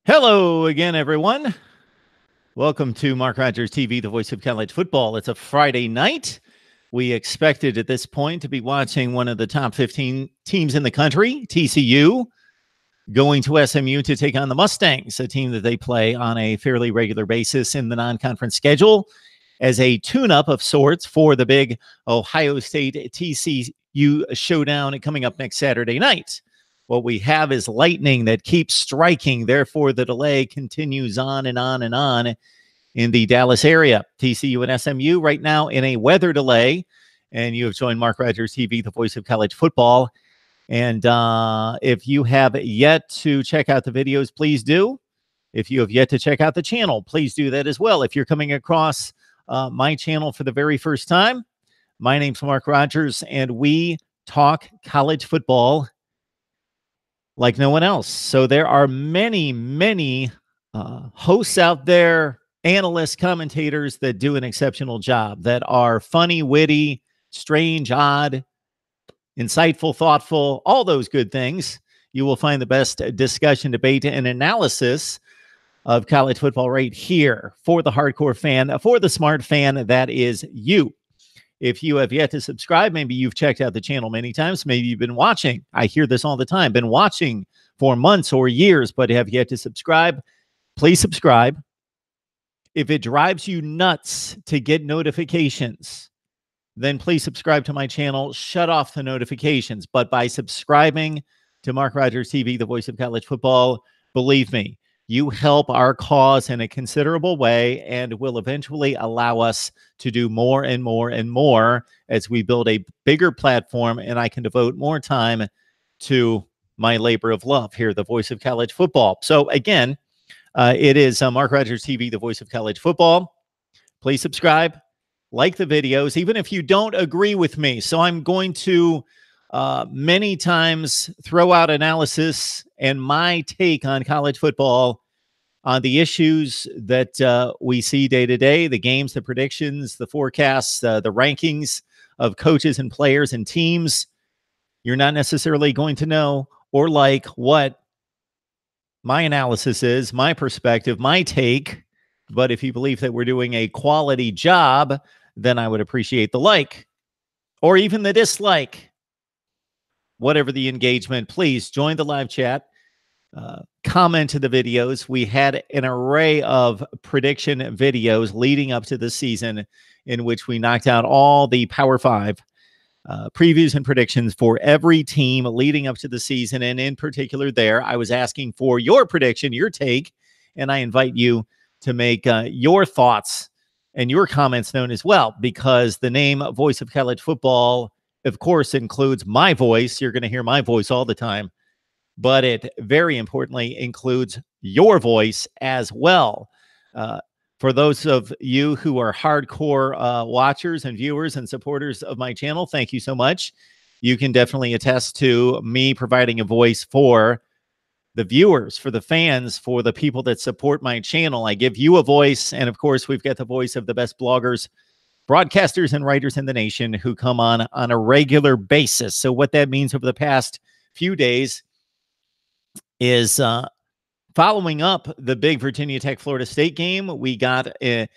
Hello again, everyone. Welcome to Mark Rogers TV, the voice of college football. It's a Friday night. We expected at this point to be watching one of the top 15 teams in the country, TCU, going to SMU to take on the Mustangs, a team that they play on a fairly regular basis in the non-conference schedule as a tune-up of sorts for the big Ohio State TCU showdown coming up next Saturday night. What we have is lightning that keeps striking. Therefore, the delay continues on and on and on in the Dallas area. TCU and SMU right now in a weather delay. And you have joined Mark Rogers TV, the voice of college football. And if you have yet to check out the videos, please do. If you have yet to check out the channel, please do that as well. If you're coming across my channel for the very first time, my name's Mark Rogers, and we talk college football like no one else. So there are many hosts out there, analysts, commentators that do an exceptional job, that are funny, witty, strange, odd, insightful, thoughtful, all those good things. You will find the best discussion, debate, and analysis of college football right here for the hardcore fan, for the smart fan, that is you. If you have yet to subscribe, maybe you've checked out the channel many times. Maybe you've been watching. I hear this all the time. Been watching for months or years, but have yet to subscribe. Please subscribe. If it drives you nuts to get notifications, then please subscribe to my channel. Shut off the notifications. But by subscribing to Mark Rogers TV, the voice of college football, believe me, you help our cause in a considerable way and will eventually allow us to do more and more and more as we build a bigger platform, and I can devote more time to my labor of love here, the voice of college football. So again, it is Mark Rogers TV, the voice of college football. Please subscribe, like the videos, even if you don't agree with me. So I'm going to many times throw out analysis and my take on college football, on the issues that we see day to day, the games, the predictions, the forecasts, the rankings of coaches and players and teams. You're not necessarily going to know or like what my analysis is, my perspective, my take. But if you believe that we're doing a quality job, then I would appreciate the like or even the dislike. Whatever the engagement, please join the live chat. Comment to the videos. We had an array of prediction videos leading up to the season in which we knocked out all the Power 5 previews and predictions for every team leading up to the season. And in particular there, I was asking for your prediction, your take, and I invite you to make your thoughts and your comments known as well, because the name Voice of College Football, of course, includes my voice. You're going to hear my voice all the time, but it very importantly includes your voice as well. For those of you who are hardcore watchers and viewers and supporters of my channel, thank you so much. You can definitely attest to me providing a voice for the viewers, for the fans, for the people that support my channel. I give you a voice, and of course, we've got the voice of the best bloggers, broadcasters, and writers in the nation who come on a regular basis. So what that means over the past few days is following up the big Virginia Tech Florida State game. We got a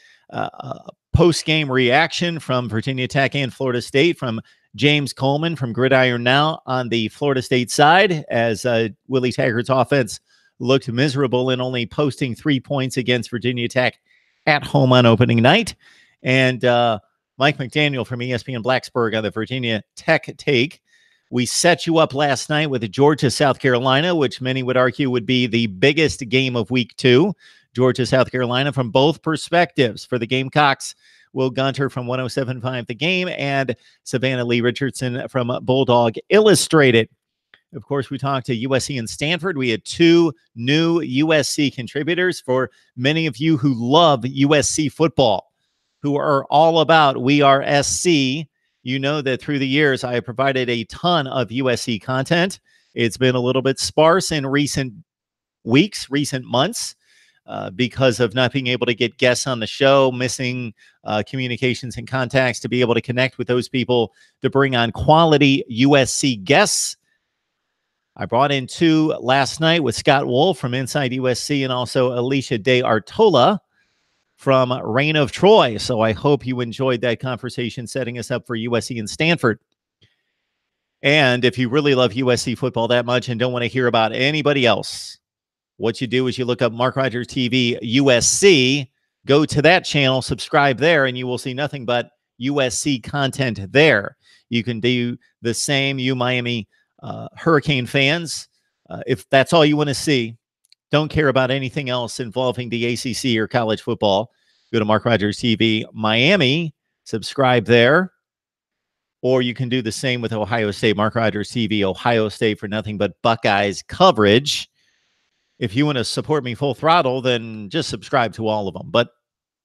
post-game reaction from Virginia Tech and Florida State from James Coleman from Gridiron Now on the Florida State side, as Willie Taggart's offense looked miserable in only posting 3 points against Virginia Tech at home on opening night. And Mike McDaniel from ESPN Blacksburg on the Virginia Tech take. We set you up last night with Georgia, South Carolina, which many would argue would be the biggest game of week 2. Georgia, South Carolina from both perspectives. For the Gamecocks, Will Gunter from 107.5 The Game and Savannah Lee Richardson from Bulldog Illustrated. Of course, we talked to USC and Stanford. We had 2 new USC contributors. For many of you who love USC football, who are all about We Are SC, you know that through the years, I have provided a ton of USC content. It's been a little bit sparse in recent weeks, recent months, because of not being able to get guests on the show, missing communications and contacts to be able to connect with those people to bring on quality USC guests. I brought in two last night with Scott Wolf from Inside USC and also Alicia De Artola from Reign of Troy. So I hope you enjoyed that conversation, setting us up for USC and Stanford. And if you really love USC football that much and don't want to hear about anybody else, what you do is you look up Mark Rogers TV USC, go to that channel, subscribe there, and you will see nothing but USC content there. You can do the same, you Miami Hurricane fans. If that's all you want to see, don't care about anything else involving the ACC or college football, go to Mark Rogers TV Miami, subscribe there. Or you can do the same with Ohio State, Mark Rogers TV, Ohio State for nothing but Buckeyes coverage. If you want to support me full throttle, then just subscribe to all of them. But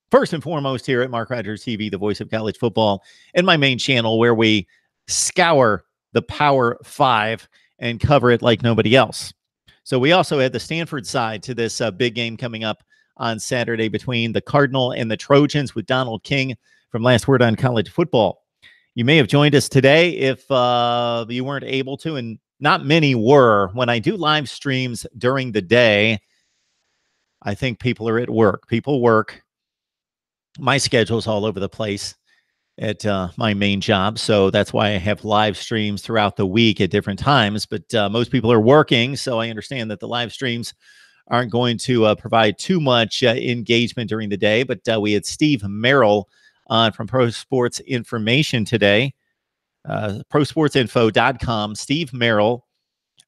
first and foremost here at Mark Rogers TV, the voice of college football, and my main channel where we scour the Power Five and cover it like nobody else. So we also had the Stanford side to this big game coming up on Saturday between the Cardinal and the Trojans with Donald King from Last Word on College Football. You may have joined us today if you weren't able to, and not many were. When I do live streams during the day, I think people are at work. People work. My schedule's all over the place at my main job, so that's why I have live streams throughout the week at different times. But most people are working, so I understand that the live streams aren't going to provide too much engagement during the day. But we had Steve Merrill from Pro Sports Information today, prosportsinfo.com. Steve Merrill.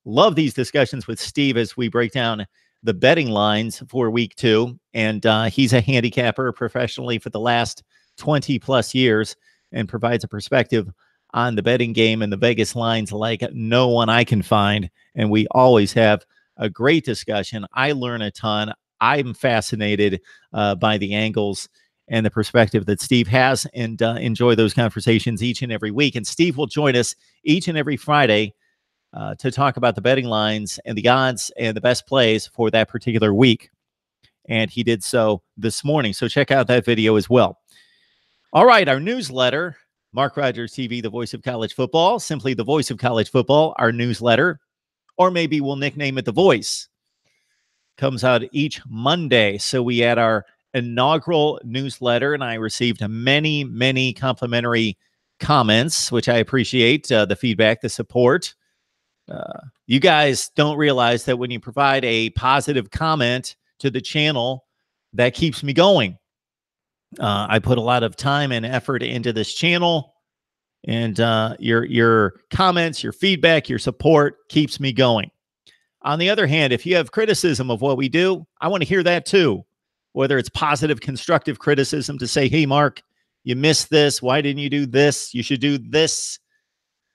Love these discussions with Steve as we break down the betting lines for week 2. And he's a handicapper professionally for the last 20 plus years and provides a perspective on the betting game and the Vegas lines like no one I can find. And we always have a great discussion. I learn a ton. I'm fascinated by the angles and the perspective that Steve has, and enjoy those conversations each and every week. And Steve will join us each and every Friday to talk about the betting lines and the odds and the best plays for that particular week. And he did so this morning. So check out that video as well. All right, our newsletter, Mark Rogers TV, the voice of college football, simply the voice of college football, our newsletter, or maybe we'll nickname it The Voice, comes out each Monday. So we had our inaugural newsletter, and I received many, many complimentary comments, which I appreciate, the feedback, the support. You guys don't realize that when you provide a positive comment to the channel, that keeps me going. I put a lot of time and effort into this channel, and your comments, your feedback, your support keeps me going. On the other hand, if you have criticism of what we do, I want to hear that too. Whether it's positive, constructive criticism to say, hey, Mark, you missed this. Why didn't you do this? You should do this.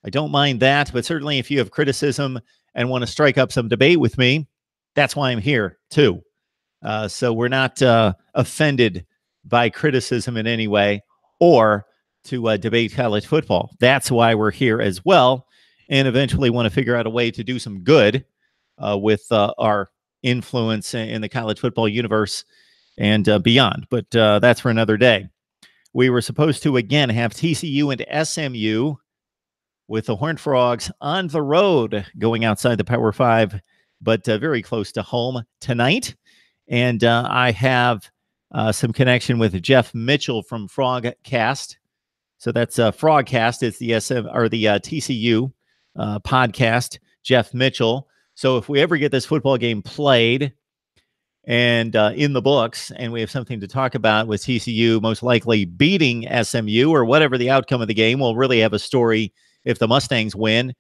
I don't mind that. But certainly if you have criticism and want to strike up some debate with me, that's why I'm here too. So we're not offended by criticism in any way or to debate college football. That's why we're here as well, and eventually want to figure out a way to do some good with our influence in the college football universe and beyond. But that's for another day. We were supposed to, again, have TCU and SMU with the Horned Frogs on the road going outside the Power 5, but very close to home tonight. And I have some connection with Jeff Mitchell from Frogcast. So that's Frogcast. It's the TCU podcast, Jeff Mitchell. So if we ever get this football game played and in the books, and we have something to talk about with TCU most likely beating SMU or whatever the outcome of the game, we'll really have a story if the Mustangs win.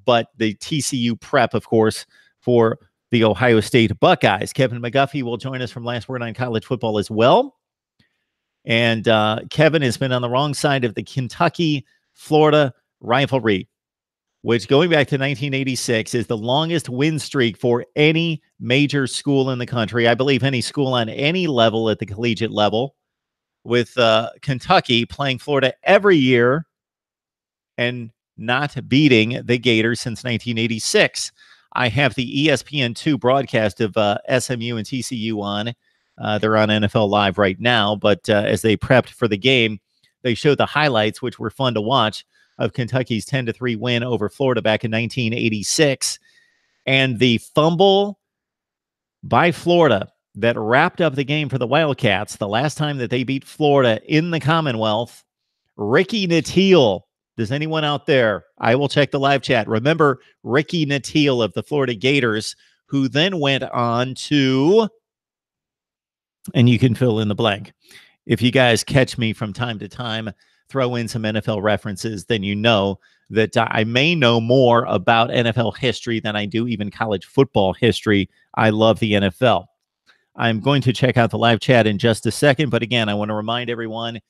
But the TCU prep, of course, for the Ohio State Buckeyes. Kevin McGuffey will join us from Last Word on College Football as well. And Kevin has been on the wrong side of the Kentucky-Florida rivalry, which going back to 1986 is the longest win streak for any major school in the country. I believe any school on any level at the collegiate level, with Kentucky playing Florida every year and not beating the Gators since 1986. I have the ESPN2 broadcast of SMU and TCU on. They're on NFL Live right now, but as they prepped for the game, they showed the highlights, which were fun to watch, of Kentucky's 10-3 win over Florida back in 1986. And the fumble by Florida that wrapped up the game for the Wildcats, the last time that they beat Florida in the Commonwealth, Ricky Nattiel. Does anyone out there? I will check the live chat. Remember Ricky Nattiel of the Florida Gators, who then went on to, and you can fill in the blank. If you guys catch me from time to time, throw in some NFL references, then you know that I may know more about NFL history than I do even college football history. I love the NFL. I'm going to check out the live chat in just a second. But again, I want to remind everyone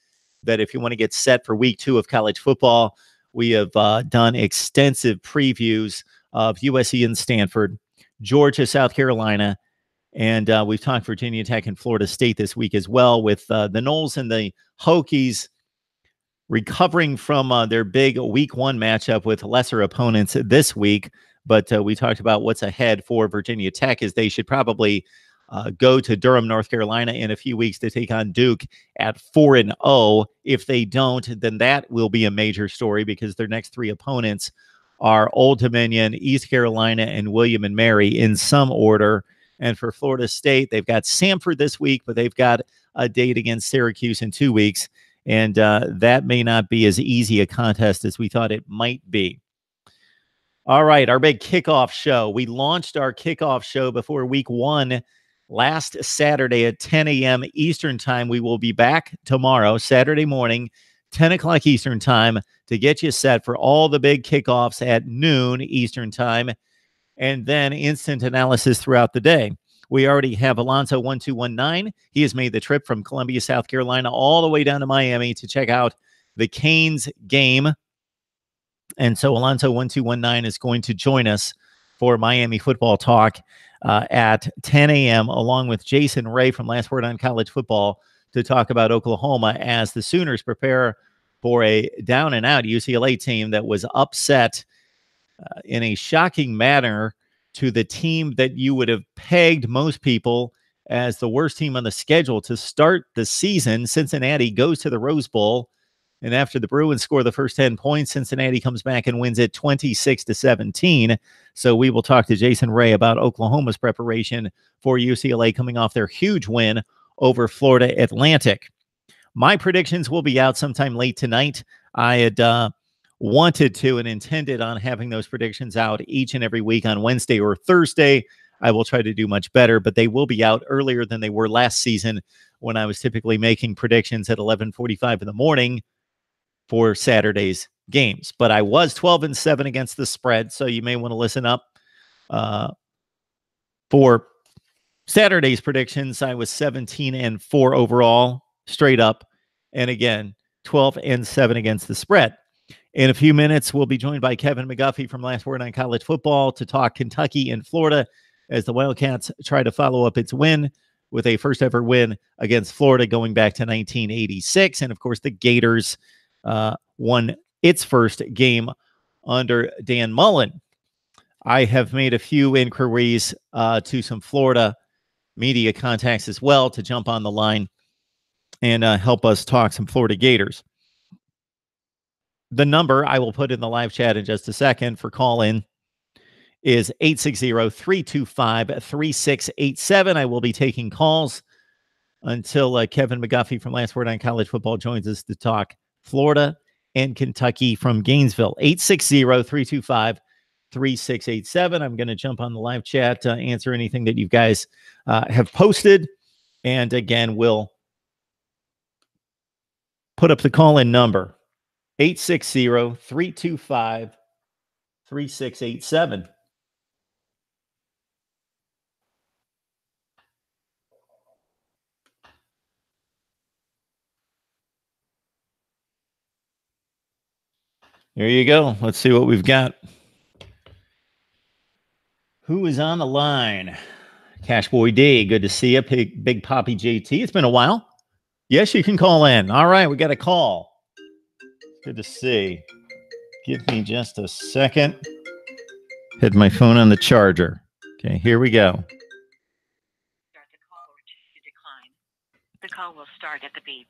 that if you want to get set for week 2 of college football, we have done extensive previews of USC and Stanford, Georgia, South Carolina, and we've talked Virginia Tech and Florida State this week as well, with the Noles and the Hokies recovering from their big week 1 matchup with lesser opponents this week. But we talked about what's ahead for Virginia Tech, as they should probably go to Durham, North Carolina in a few weeks to take on Duke at 4-0. If they don't, then that will be a major story, because their next 3 opponents are Old Dominion, East Carolina, and William and Mary in some order. And for Florida State, they've got Samford this week, but they've got a date against Syracuse in 2 weeks. And that may not be as easy a contest as we thought it might be. All right, our big kickoff show. We launched our kickoff show before week 1 last Saturday at 10 a.m. Eastern time. We will be back tomorrow, Saturday morning, 10 o'clock Eastern time, to get you set for all the big kickoffs at noon Eastern time, and then instant analysis throughout the day. We already have Alonso 1219. He has made the trip from Columbia, South Carolina, all the way down to Miami to check out the Canes game. And so Alonso 1219 is going to join us for Miami football talk at 10 a.m., along with Jason Ray from Last Word on College Football, to talk about Oklahoma as the Sooners prepare for a down-and-out UCLA team that was upset in a shocking manner to the team that you would have pegged most people as the worst team on the schedule to start the season. Cincinnati goes to the Rose Bowl, and after the Bruins score the first 10 points, Cincinnati comes back and wins it 26-17. So we will talk to Jason Ray about Oklahoma's preparation for UCLA coming off their huge win over Florida Atlantic. My predictions will be out sometime late tonight. I had wanted to and intended on having those predictions out each and every week on Wednesday or Thursday. I will try to do much better, but they will be out earlier than they were last season, when I was typically making predictions at 11:45 in the morning for Saturday's games. But I was 12-7 against the spread, so you may want to listen up for Saturday's predictions. I was 17-4 overall, straight up, and again 12-7 against the spread. In a few minutes, we'll be joined by Kevin McGuffey from Last Word on College Football to talk Kentucky and Florida, as the Wildcats try to follow up its win with a first ever win against Florida going back to 1986. And of course, the Gators won its first game under Dan Mullen. I have made a few inquiries to some Florida media contacts as well to jump on the line and help us talk some Florida Gators. The number I will put in the live chat in just a second for call-in is 860-325-3687. I will be taking calls until Kevin McGuffey from Last Word on College Football joins us to talk Florida and Kentucky from Gainesville. 860-325-3687. I'm going to jump on the live chat to answer anything that you guys have posted. And again, we'll put up the call-in number. 860-325-3687. There you go. Let's see what we've got. Who is on the line? Cashboy D, good to see you. Big Poppy JT, it's been a while. Yes, you can call in. All right, we got a call. Good to see. Give me just a second. Hit my phone on the charger. Okay, here we go. Start the call or to decline. The call will start at the beep.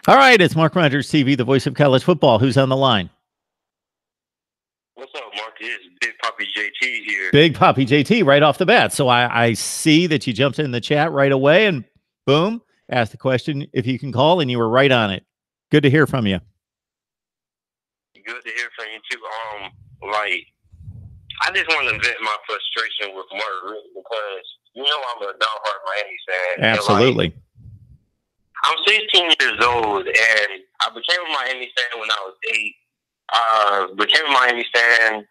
All right, it's MarkRogersTV, the voice of college football. Who's on the line? What's up, Mark? It's Big Pop Poppy JT here. Big Poppy JT right off the bat. So I see that you jumped in the chat right away and boom, asked the question if you can call, and you were right on it. Good to hear from you. Good to hear from you too. Like, I just want to vent my frustration with Mark because I'm a diehard Miami fan. Absolutely. And, like, I'm 16 years old, and I became a Miami fan when I was 8. Became a Miami fan.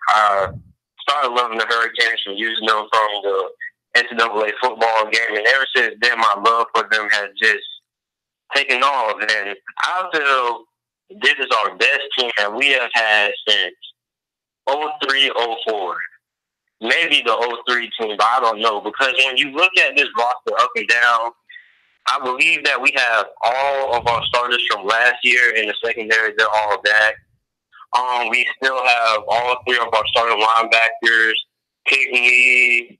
Started loving the Hurricanes from using them from the NCAA football game, and ever since then, my love for them has just taken off. And I feel this is our best team that we have had since 03, 04. Maybe the 03 team, but I don't know. Because when you look at this roster up and down, I believe that we have all of our starters from last year in the secondary. They're all back. We still have all 3 of our starting linebackers, Pickney,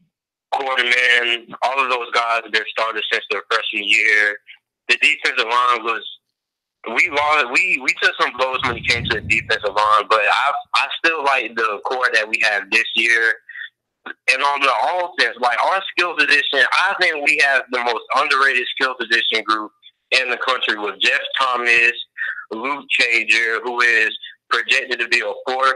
Quarterman, all of those guys have been started since their freshman year. The defensive line was we took some blows when it came to the defensive line, but I still like the core that we have this year. And on the offense, like our skill position, I think we have the most underrated skill position group in the country with Jeff Thomas, Luke Cager, who is projected to be a 4th,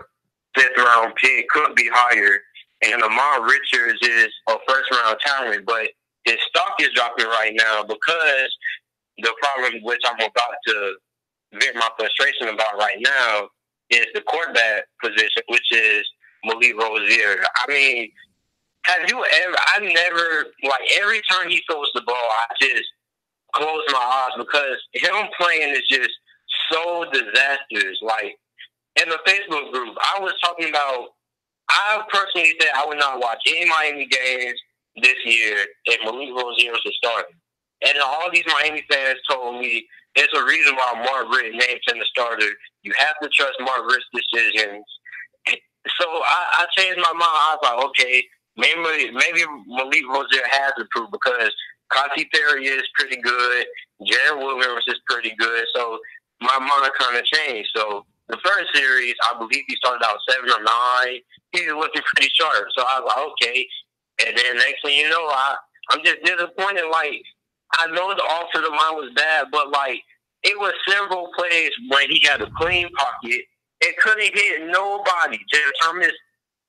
5th round pick, could be higher. And Amon Richards is a 1st-round talent, but his stock is dropping right now because the problem, which I'm about to vent my frustration about right now, is the quarterback position, which is Malik Rozier. I mean, have you ever? I never, like, every time he throws the ball, I just close my eyes because him playing is just so disastrous. Like, in the Facebook group, I was talking about, I personally said I would not watch any Miami games this year if Malik Rozier was the starter. And all these Miami fans told me it's a reason why Mark Richt named him the starter. You have to trust Mark Richt's decisions. So I changed my mind. I was like, okay, maybe Malik Rozier has to prove because Katy Perry is pretty good. Jared Williams is pretty good. So my mind kind of changed. So the first series, I believe he started out 7 or 9. He was looking pretty sharp. So I was like, okay. And then next thing you know, I'm just disappointed. Like, I know the offensive line was bad, but, like, it was several plays when he had a clean pocket. It couldn't hit nobody. Jared Thomas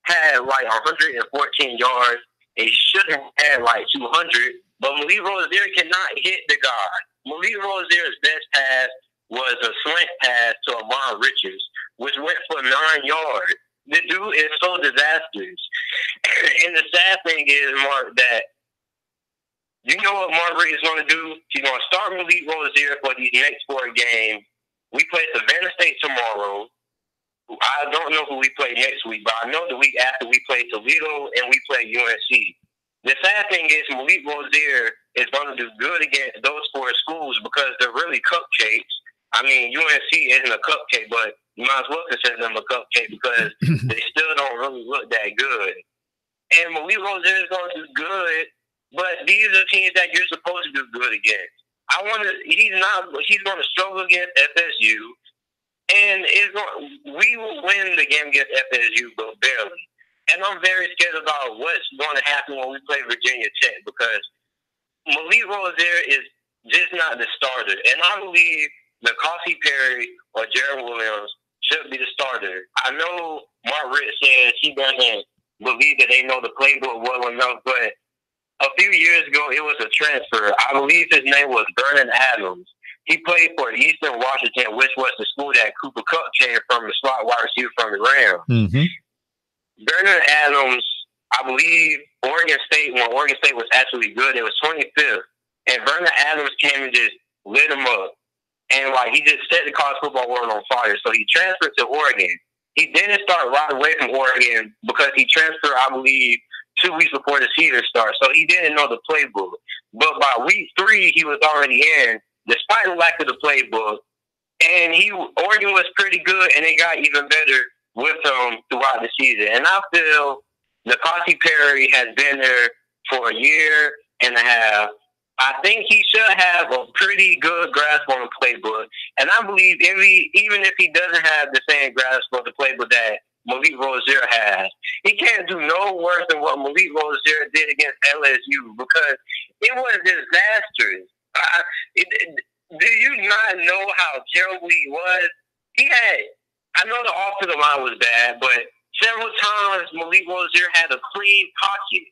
had, like, 114 yards. He should have had, like, 200. But Malik Rozier cannot hit the guy. Malik Rozier's best pass was a slant pass to Amon Richards, which went for 9 yards. The dude is so disastrous. And the sad thing is, Mark, that you know what Mark Richt is going to do? He's going to start Malik Rozier for these next 4 games. We play Savannah State tomorrow. I don't know who we play next week, but I know the week after we play Toledo and we play UNC. The sad thing is Malik Rozier is going to do good against those 4 schools because they're really cupcakes. I mean, UNC isn't a cupcake, but you might as well consider them a cupcake because they still don't really look that good. And Malik Rozier is going to do good, but these are teams that you're supposed to do good against. He's going to struggle against FSU, and we will win the game against FSU, but barely. And I'm very scared about what's going to happen when we play Virginia Tech because Malik Rozier is just not the starter. And I believe Katy Perry or Jared Williams should be the starter. I know Mark Richt says he doesn't believe that they know the playbook well enough, but a few years ago, it was a transfer. I believe his name was Vernon Adams. He played for Eastern Washington, which was the school that Cooper Kupp came from, the slot wide receiver from the Rams. Mm-hmm. Vernon Adams, I believe Oregon State, when Oregon State was actually good, it was 25th. And Vernon Adams came and just lit him up. And, like, he just set the college football world on fire. So he transferred to Oregon. He didn't start right away from Oregon because he transferred, I believe, 2 weeks before the season started. So he didn't know the playbook. But by week 3, he was already in, despite the lack of the playbook. And Oregon was pretty good, and it got even better with him throughout the season. And I feel Katy Perry has been there for a year and a half. I think he should have a pretty good grasp on the playbook. And I believe even if he doesn't have the same grasp on the playbook that Malik Rozier has. He can't do no worse than what Malik Rozier did against LSU because it was disastrous. Do you not know how terrible he was? I know the offensive line was bad, but several times Malik Rozier had a clean pocket,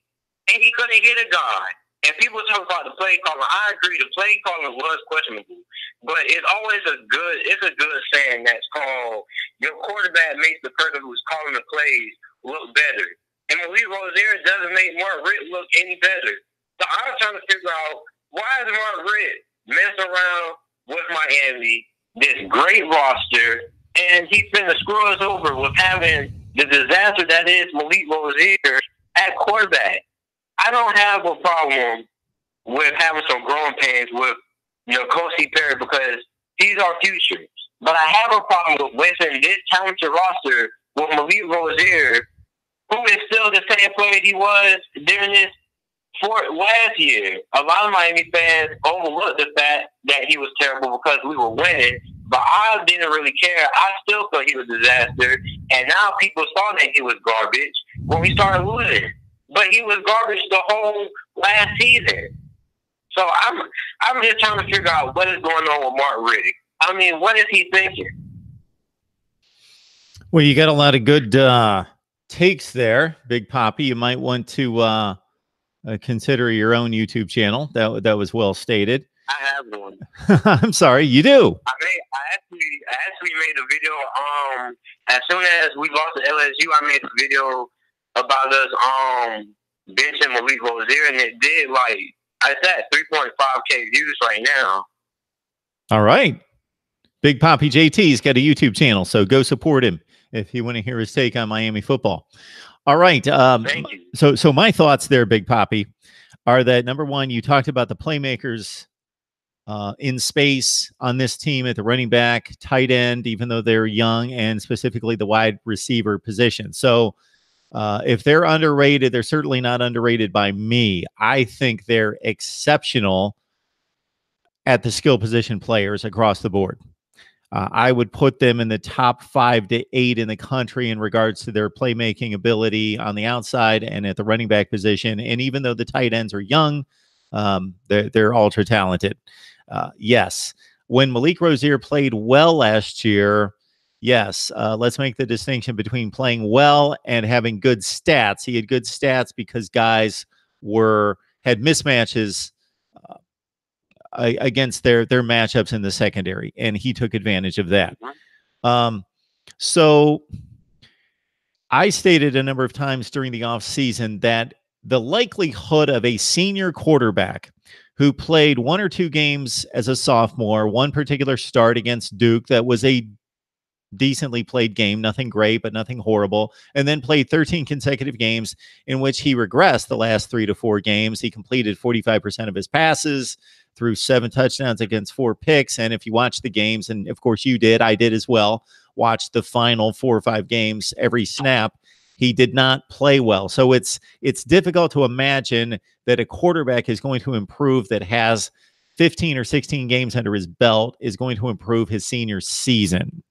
and he couldn't hit a guy. And people talk about the play calling. I agree, the play calling was questionable, but it's always a good saying that's called your quarterback makes the person who's calling the plays look better. And Malik Rozier doesn't make Mark Richt look any better. So I'm trying to figure out why is Mark Richt messing around with Miami, this great roster, and he's going to screw us over with having the disaster that is Malik Rozier at quarterback. I don't have a problem with having some growing pains with Kosi Perry because he's our future. But I have a problem with wasting this talented roster with Malik Rozier, who is still the same player he was during this last year. A lot of Miami fans overlooked the fact that he was terrible because we were winning, but I didn't really care. I still thought he was a disaster, and now people saw that he was garbage when we started losing. But he was garbage the whole last season. So I'm just trying to figure out what is going on with Mark Richt. I mean, what is he thinking? Well, you got a lot of good takes there, Big Poppy. You might want to consider your own YouTube channel. That was well stated. I have one. I'm sorry, you do. I actually made a video. As soon as we lost to LSU, I made a video about us benching Malik Rozier, and it did it's at 3.5K views right now. All right. Big Poppy JT's got a YouTube channel, so go support him if you want to hear his take on Miami football. All right. Thank you. So my thoughts there, Big Poppy, are that number one, you talked about the playmakers in space on this team at the running back, tight end, even though they're young, and specifically the wide receiver position. So if they're underrated, they're certainly not underrated by me. I think they're exceptional at the skill position players across the board. I would put them in the top 5 to 8 in the country in regards to their playmaking ability on the outside and at the running back position. And even though the tight ends are young, they're ultra talented. Yes, when Malik Rozier played well last year, yes, let's make the distinction between playing well and having good stats. He had good stats because guys had mismatches against their matchups in the secondary, and he took advantage of that. So I stated a number of times during the offseason that the likelihood of a senior quarterback who played 1 or 2 games as a sophomore, one particular start against Duke that was a decently played game, nothing great, but nothing horrible, and then played 13 consecutive games in which he regressed the last 3 to 4 games. He completed 45% of his passes, threw 7 touchdowns against 4 picks. And if you watch the games, and of course you did, I did as well, watch the final 4 or 5 games, every snap, he did not play well. So it's difficult to imagine that a quarterback is going to improve that has 15 or 16 games under his belt is going to improve his senior season.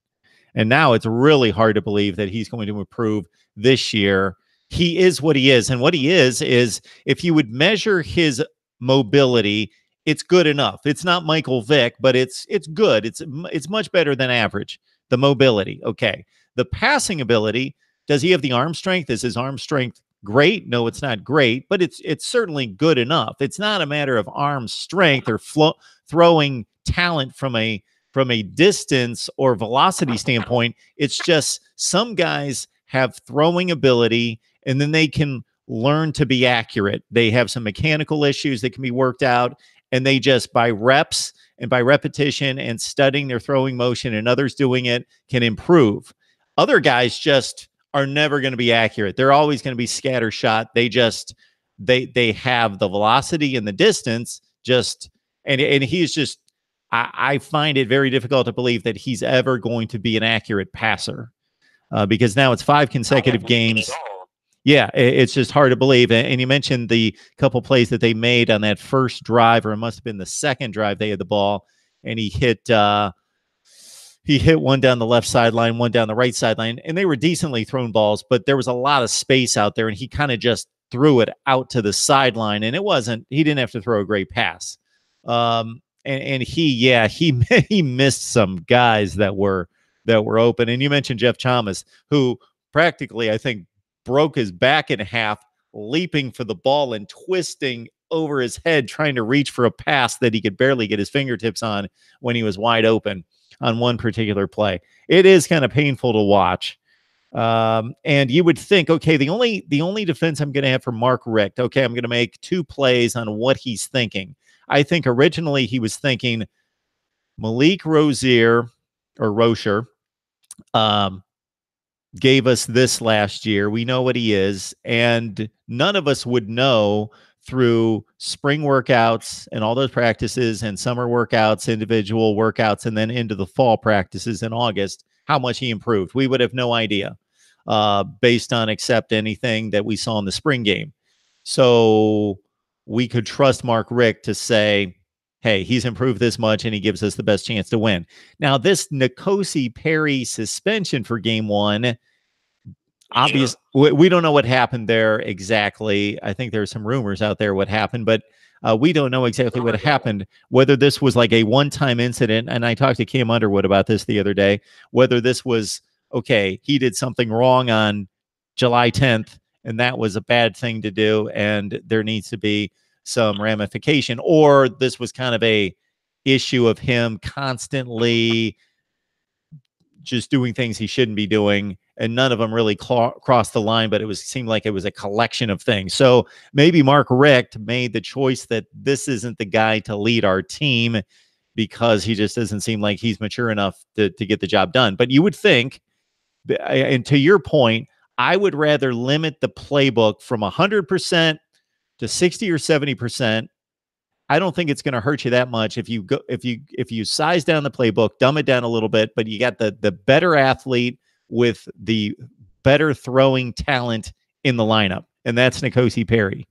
And now it's really hard to believe that he's going to improve this year. He is what he is. And what he is if you would measure his mobility, it's good enough. It's not Michael Vick, but it's good. It's much better than average. The mobility. Okay. The passing ability, does he have the arm strength? Is his arm strength great? No, it's not great, but it's certainly good enough. It's not a matter of arm strength or throwing talent from a distance or velocity standpoint. It's just some guys have throwing ability and then they can learn to be accurate. They have some mechanical issues that can be worked out, and they just, by reps and by repetition and studying their throwing motion and others doing it, can improve. Other guys just are never going to be accurate. They're always going to be scattershot. They have the velocity and the distance and he's just, I find it very difficult to believe that he's ever going to be an accurate passer because now it's 5 consecutive games. Yeah, it's just hard to believe. And you mentioned the couple plays that they made on that first drive, or it must have been the second drive they had the ball, and he hit he hit one down the left sideline, one down the right sideline, and they were decently thrown balls, but there was a lot of space out there, and he kind of just threw it out to the sideline, and he didn't have to throw a great pass. And he missed some guys that were open. And you mentioned Jeff Chalmers, who practically, I think, broke his back in half, leaping for the ball and twisting over his head, trying to reach for a pass that he could barely get his fingertips on when he was wide open on one particular play. It is kind of painful to watch. And you would think, okay, the only defense I'm going to have for Mark Richt, okay, I'm going to make 2 plays on what he's thinking. I think originally he was thinking Malik Rozier or Rocher, gave us this last year. We know what he is, and none of us would know through spring workouts and all those practices and summer workouts, individual workouts, and then into the fall practices in August, how much he improved. We would have no idea based on except anything that we saw in the spring game. So we could trust Mark Richt to say, hey, he's improved this much and he gives us the best chance to win. Now, this N'Kosi Perry suspension for game 1, obvious. We don't know what happened there exactly. I think there's some rumors out there what happened, but we don't know exactly what happened, whether this was like a one-time incident. And I talked to Cam Underwood about this the other day, whether this was, okay, he did something wrong on July 10th, and that was a bad thing to do, and there needs to be some ramification, or this was kind of a issue of him constantly just doing things he shouldn't be doing, and none of them really crossed the line, but seemed like it was a collection of things. So maybe Mark Richt made the choice that this isn't the guy to lead our team because he just doesn't seem like he's mature enough to get the job done. But you would think, and to your point, I would rather limit the playbook from 100% to 60 or 70%. I don't think it's going to hurt you that much if you size down the playbook, dumb it down a little bit, but you got the better athlete with the better throwing talent in the lineup, and that's N'Kosi Perry.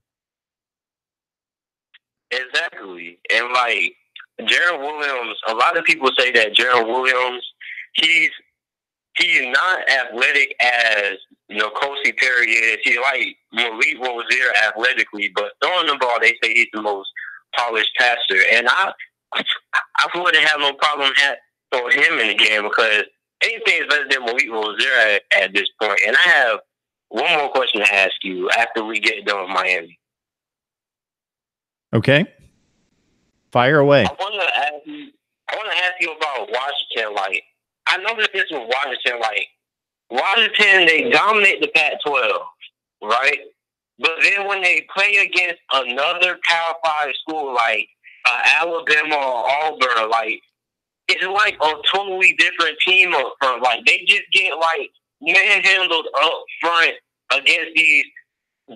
Exactly. And like Jaron Williams, a lot of people say that Jaron Williams, he's not athletic as N'Kosi Perry is. He's like Malik Rozier athletically, but throwing the ball, they say he's the most polished passer. And I wouldn't have no problem throwing him in the game because anything is better than Malik Rozier at this point. And I have one more question to ask you after we get done with Miami. Okay. Fire away. I want to ask you about Washington. Like, I noticed this with Washington. Like, Washington, they dominate the Pac-12, right? But then when they play against another Power 5 school like Alabama or Auburn, like, it's like a totally different team up front. Like, they just get, like, manhandled up front against these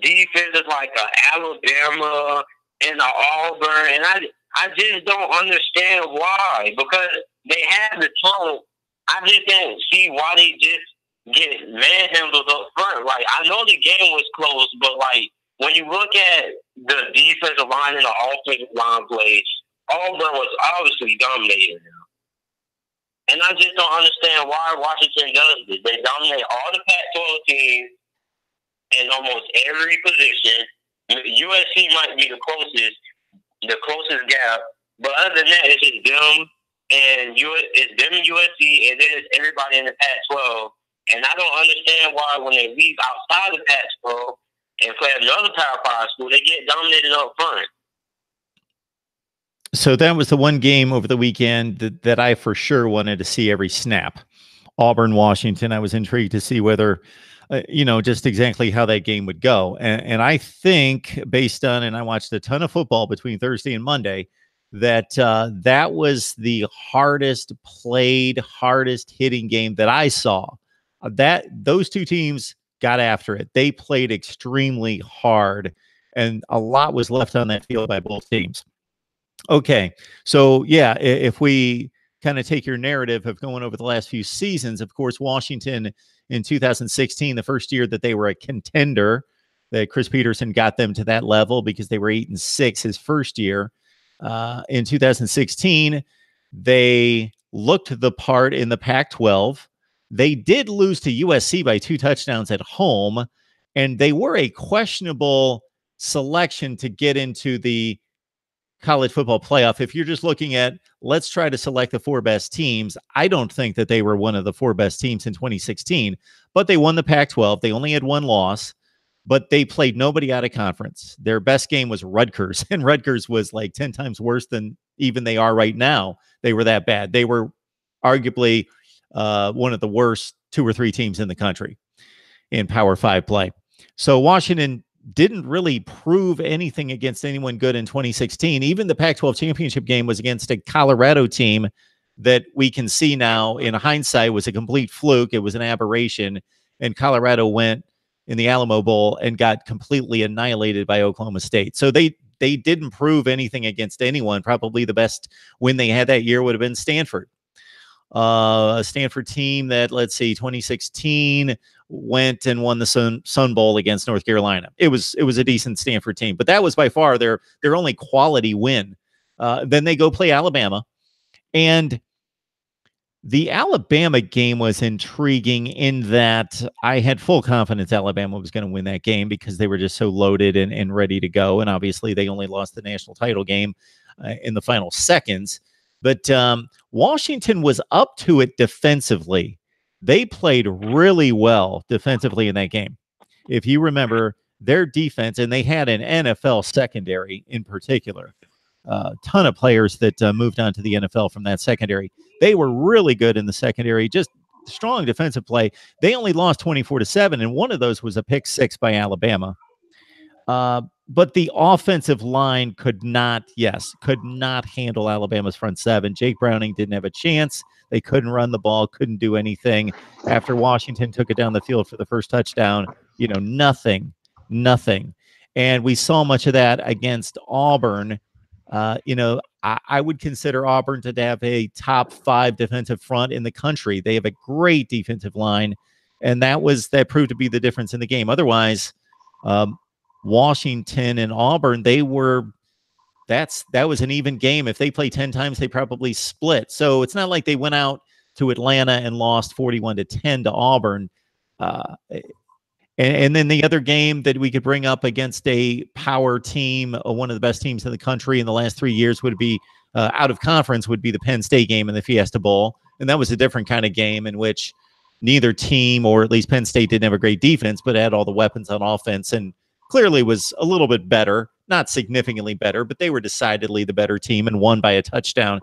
defenses like Alabama and Auburn. And I just don't understand why. Because they have the talent. I just can't see why they just get manhandled up front. Like, I know the game was close, but, like, when you look at the defensive line and the offensive line plays, Auburn was obviously dominating them. And I just don't understand why Washington does this. They dominate all the Pac-12 teams in almost every position. USC might be the closest gap, but other than that, it's just them and USC, and then it's everybody in the Pac-12. And I don't understand why when they leave outside the Pac-12 and play another Power 5 school, they get dominated up front. So that was the one game over the weekend that I for sure wanted to see every snap. Auburn, Washington. I was intrigued to see whether, just exactly how that game would go. And I think based on, and I watched a ton of football between Thursday and Monday, that that was the hardest played, hardest hitting game that I saw. That those two teams got after it. They played extremely hard, and a lot was left on that field by both teams. Okay, so yeah, if we kind of take your narrative of going over the last few seasons, of course, Washington in 2016, the first year that they were a contender, that Chris Peterson got them to that level because they were 8-6 his first year. In 2016, they looked the part in the Pac-12. They did lose to USC by 2 touchdowns at home, and they were a questionable selection to get into the college football playoff. If you're just looking at, let's try to select the 4 best teams, I don't think that they were one of the 4 best teams in 2016, but they won the Pac-12. They only had 1 loss, but they played nobody out of conference. Their best game was Rutgers, and Rutgers was like 10 times worse than even they are right now. They were that bad. They were arguably one of the worst 2 or 3 teams in the country in Power 5 play. So Washington didn't really prove anything against anyone good in 2016. Even the Pac-12 championship game was against a Colorado team that we can see now in hindsight was a complete fluke. It was an aberration, and Colorado went in the Alamo Bowl and got completely annihilated by Oklahoma State. So they didn't prove anything against anyone. Probably the best win they had that year would have been Stanford. A Stanford team that, let's see, 2016 went and won the Sun Bowl against North Carolina. It was a decent Stanford team, but that was by far their only quality win. Then they go play Alabama, and the Alabama game was intriguing in that I had full confidence Alabama was going to win that game because they were just so loaded and ready to go. And obviously they only lost the national title game in the final seconds. But Washington was up to it defensively. They played really well defensively in that game. If you remember their defense, and they had an NFL secondary in particular, a ton of players that moved on to the NFL from that secondary. They were really good in the secondary, just strong defensive play. They only lost 24-7, and one of those was a pick 6 by Alabama. But the offensive line could not handle Alabama's front 7. Jake Browning didn't have a chance. They couldn't run the ball, couldn't do anything. After Washington took it down the field for the first touchdown, nothing. And we saw much of that against Auburn. I would consider Auburn to have a top 5 defensive front in the country. They have a great defensive line, and that proved to be the difference in the game. Otherwise, Washington and Auburn, that was an even game. If they play 10 times, they probably split. So it's not like they went out to Atlanta and lost 41-10 to Auburn. And then the other game that we could bring up against a power team, one of the best teams in the country in the last 3 years, would be out of conference, would be the Penn State game in the Fiesta Bowl. And that was a different kind of game in which neither team, or at least Penn State, didn't have a great defense, but had all the weapons on offense and clearly was a little bit better, not significantly better, but they were decidedly the better team and won by a touchdown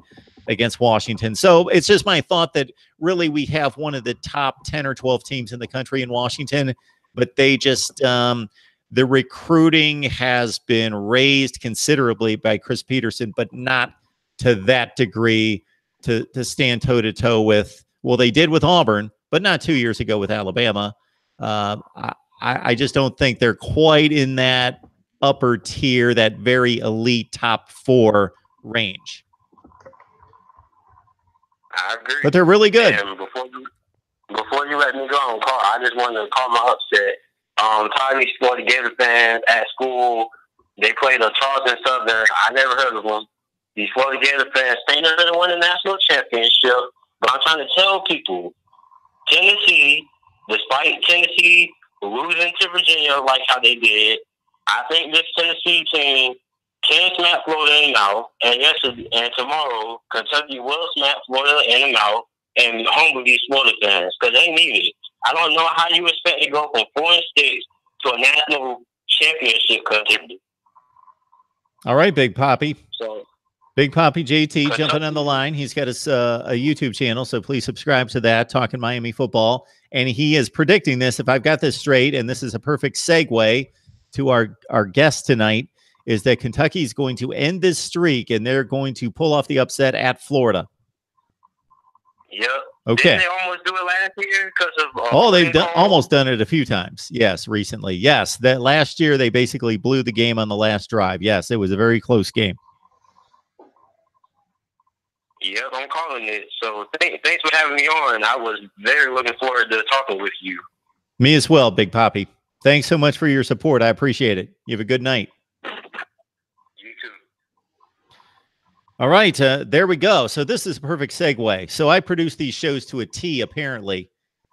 against Washington. So it's just my thought that really we have one of the top 10 or 12 teams in the country in Washington, but they just the recruiting has been raised considerably by Chris Peterson, but not to that degree to stand toe-to-toe with, well, they did with Auburn, but not 2 years ago with Alabama. I just don't think they're quite in that upper tier, that very elite top 4 range. I agree. But they're really good. And before you let me go on call, I just wanted to call my upset. Tiny Florida Gator fans at school, they played a Charleston Southern. I never heard of them. These Florida Gator fans think they're going to win the national championship. But I'm trying to tell people, Tennessee, despite Tennessee losing to Virginia like how they did, I think this Tennessee team can smack Florida in the mouth, and tomorrow Kentucky will smack Florida in the mouth and humble these Florida fans because they need it. I don't know how you expect to go from 4 states to a national championship contender. All right, Big Poppy. So, Big Poppy JT jumping on the line. He's got a YouTube channel, so please subscribe to that, Talking Miami Football. And he is predicting this, if I've got this straight, and this is a perfect segue to our guest tonight, is that Kentucky is going to end this streak, and they're going to pull off the upset at Florida. Yep. Okay. Didn't they almost do it last year because of? They've almost done it a few times. Yes, recently. Yes, that last year they basically blew the game on the last drive. Yes, it was a very close game. Yep, I'm calling it. So thanks for having me on. I was very looking forward to talking with you. Me as well, Big Poppy. Thanks so much for your support. I appreciate it. You have a good night. You too. All right, there we go. So this is a perfect segue. So I produce these shows to a T, apparently,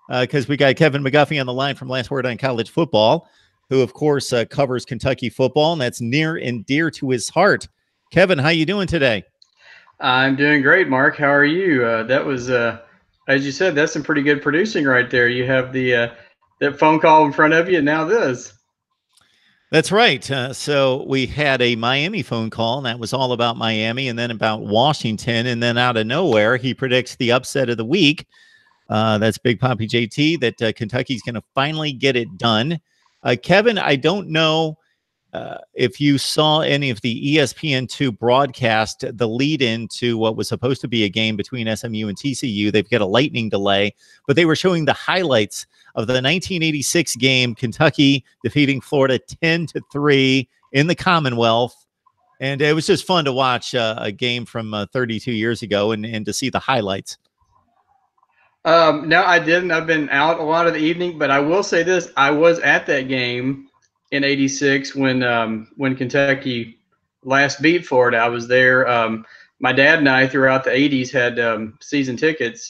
because we got Kevin McGuffey on the line from Last Word on College Football, who, of course, covers Kentucky football, and that's near and dear to his heart. Kevin, how you doing today? I'm doing great, Mark. How are you? That was, as you said, that's some pretty good producing right there. You have the that phone call in front of you, and now this. That's right. So we had a Miami phone call, and that was all about Miami, and then about Washington, and then out of nowhere, he predicts the upset of the week. That's Big Poppy JT, that Kentucky's going to finally get it done. Kevin, I don't know if you saw any of the ESPN2 broadcast, the lead into what was supposed to be a game between SMU and TCU. They've got a lightning delay, but they were showing the highlights of the 1986 game, Kentucky defeating Florida 10-3 in the Commonwealth. And it was just fun to watch a game from 32 years ago and to see the highlights. No, I didn't. I've been out a lot of the evening, but I will say this: I was at that game in '86 when Kentucky last beat Florida. I was there. My dad and I, throughout the '80s, had season tickets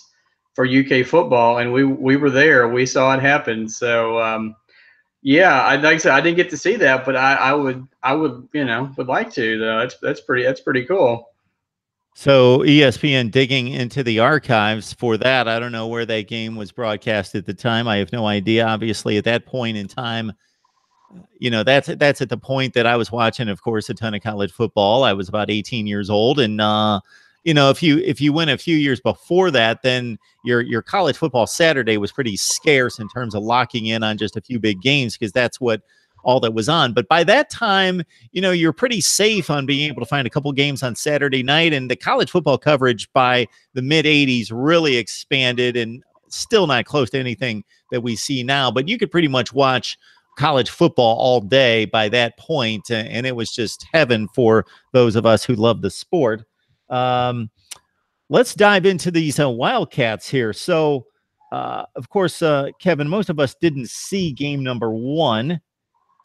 for UK football, and we were there. We saw it happen. So yeah, like I said, I didn't get to see that, but I would would like to though. That's pretty cool. So ESPN digging into the archives for that. I don't know where that game was broadcast at the time. I have no idea. Obviously, at that point in time, that's at the point that I was watching, of course, a ton of college football. I was about 18 years old, and if you went a few years before that, then your college football Saturday was pretty scarce in terms of locking in on just a few big games, because that's what all that was on. But by that time, you're pretty safe on being able to find a couple games on Saturday night, and the college football coverage by the mid 80s really expanded, and still not close to anything that we see now. But you could pretty much watch college football all day by that point, and it was just heaven for those of us who love the sport. Let's dive into these Wildcats here. So, of course, Kevin, most of us didn't see game number one.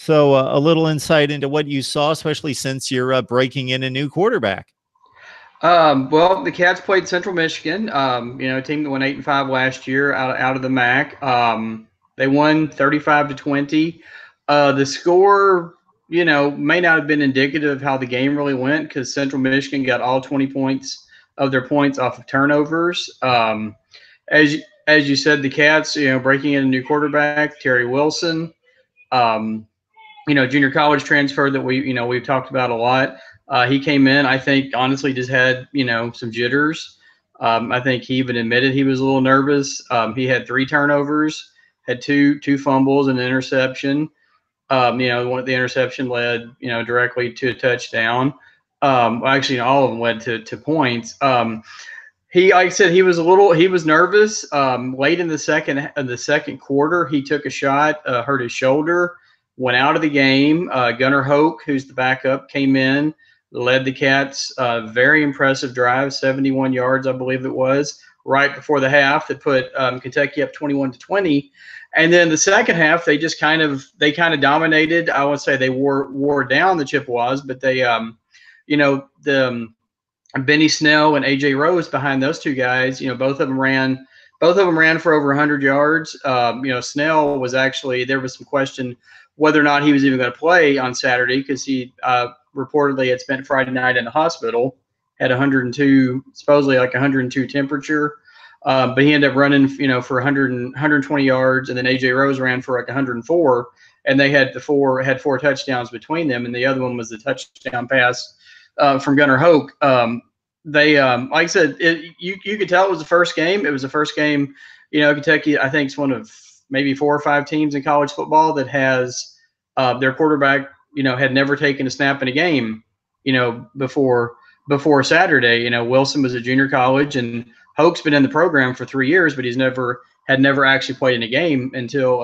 So a little insight into what you saw, especially since you're breaking in a new quarterback. Well, the Cats played Central Michigan, a team that went 8-5 last year out of the MAC. They won 35-20. The score, may not have been indicative of how the game really went, because Central Michigan got all 20 points of their points off of turnovers. As you said, the Cats, breaking in a new quarterback, Terry Wilson. Junior college transfer that we've talked about a lot. He came in, I think, honestly, just had, some jitters. I think he even admitted he was a little nervous. He had 3 turnovers, had two fumbles and an interception. One of the interception led, directly to a touchdown. Actually, all of them led to points. Like I said, he was nervous. Late in the second quarter, he took a shot, hurt his shoulder, went out of the game. Gunnar Hoke, who's the backup, came in, led the Cats. Very impressive drive, 71 yards, I believe it was, right before the half, that put Kentucky up 21-20. And then the second half, they just kind of dominated. I would say they wore down the Chippewas, but they, Benny Snell and AJ Rose behind those two guys, both of them ran for over 100 yards. Snell was actually, there was some question whether or not he was even going to play on Saturday, because he reportedly had spent Friday night in the hospital, had 102, supposedly like 102 temperature. But he ended up running, for 120 yards, and then AJ Rose ran for like 104, and they had four touchdowns between them, and the other one was the touchdown pass from Gunnar Hoke. They, like I said, you could tell it was the first game. It was the first game. Kentucky, I think, is one of maybe 4 or 5 teams in college football that has their quarterback, had never taken a snap in a game, before Saturday. Wilson was a junior college, and Hoke's been in the program for 3 years, but had never actually played in a game until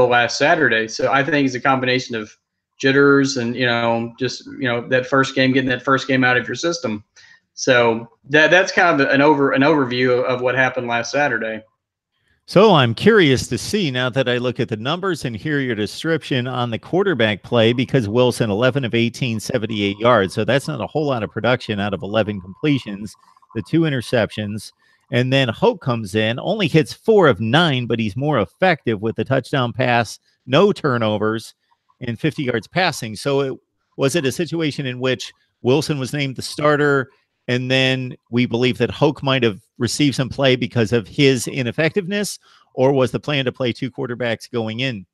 last Saturday. So I think it's a combination of jitters and that first game, getting that first game out of your system. So that's kind of an overview of what happened last Saturday. So I'm curious to see, now that I look at the numbers and hear your description on the quarterback play, because Wilson 11 of 18, 78 yards. So that's not a whole lot of production out of 11 completions, the 2 interceptions. And then Hoke comes in, only hits 4 of 9, but he's more effective with the touchdown pass, no turnovers, and 50 yards passing. So was it a situation in which Wilson was named the starter, and then we believe that Hoke might have received some play because of his ineffectiveness, or was the plan to play 2 quarterbacks going in?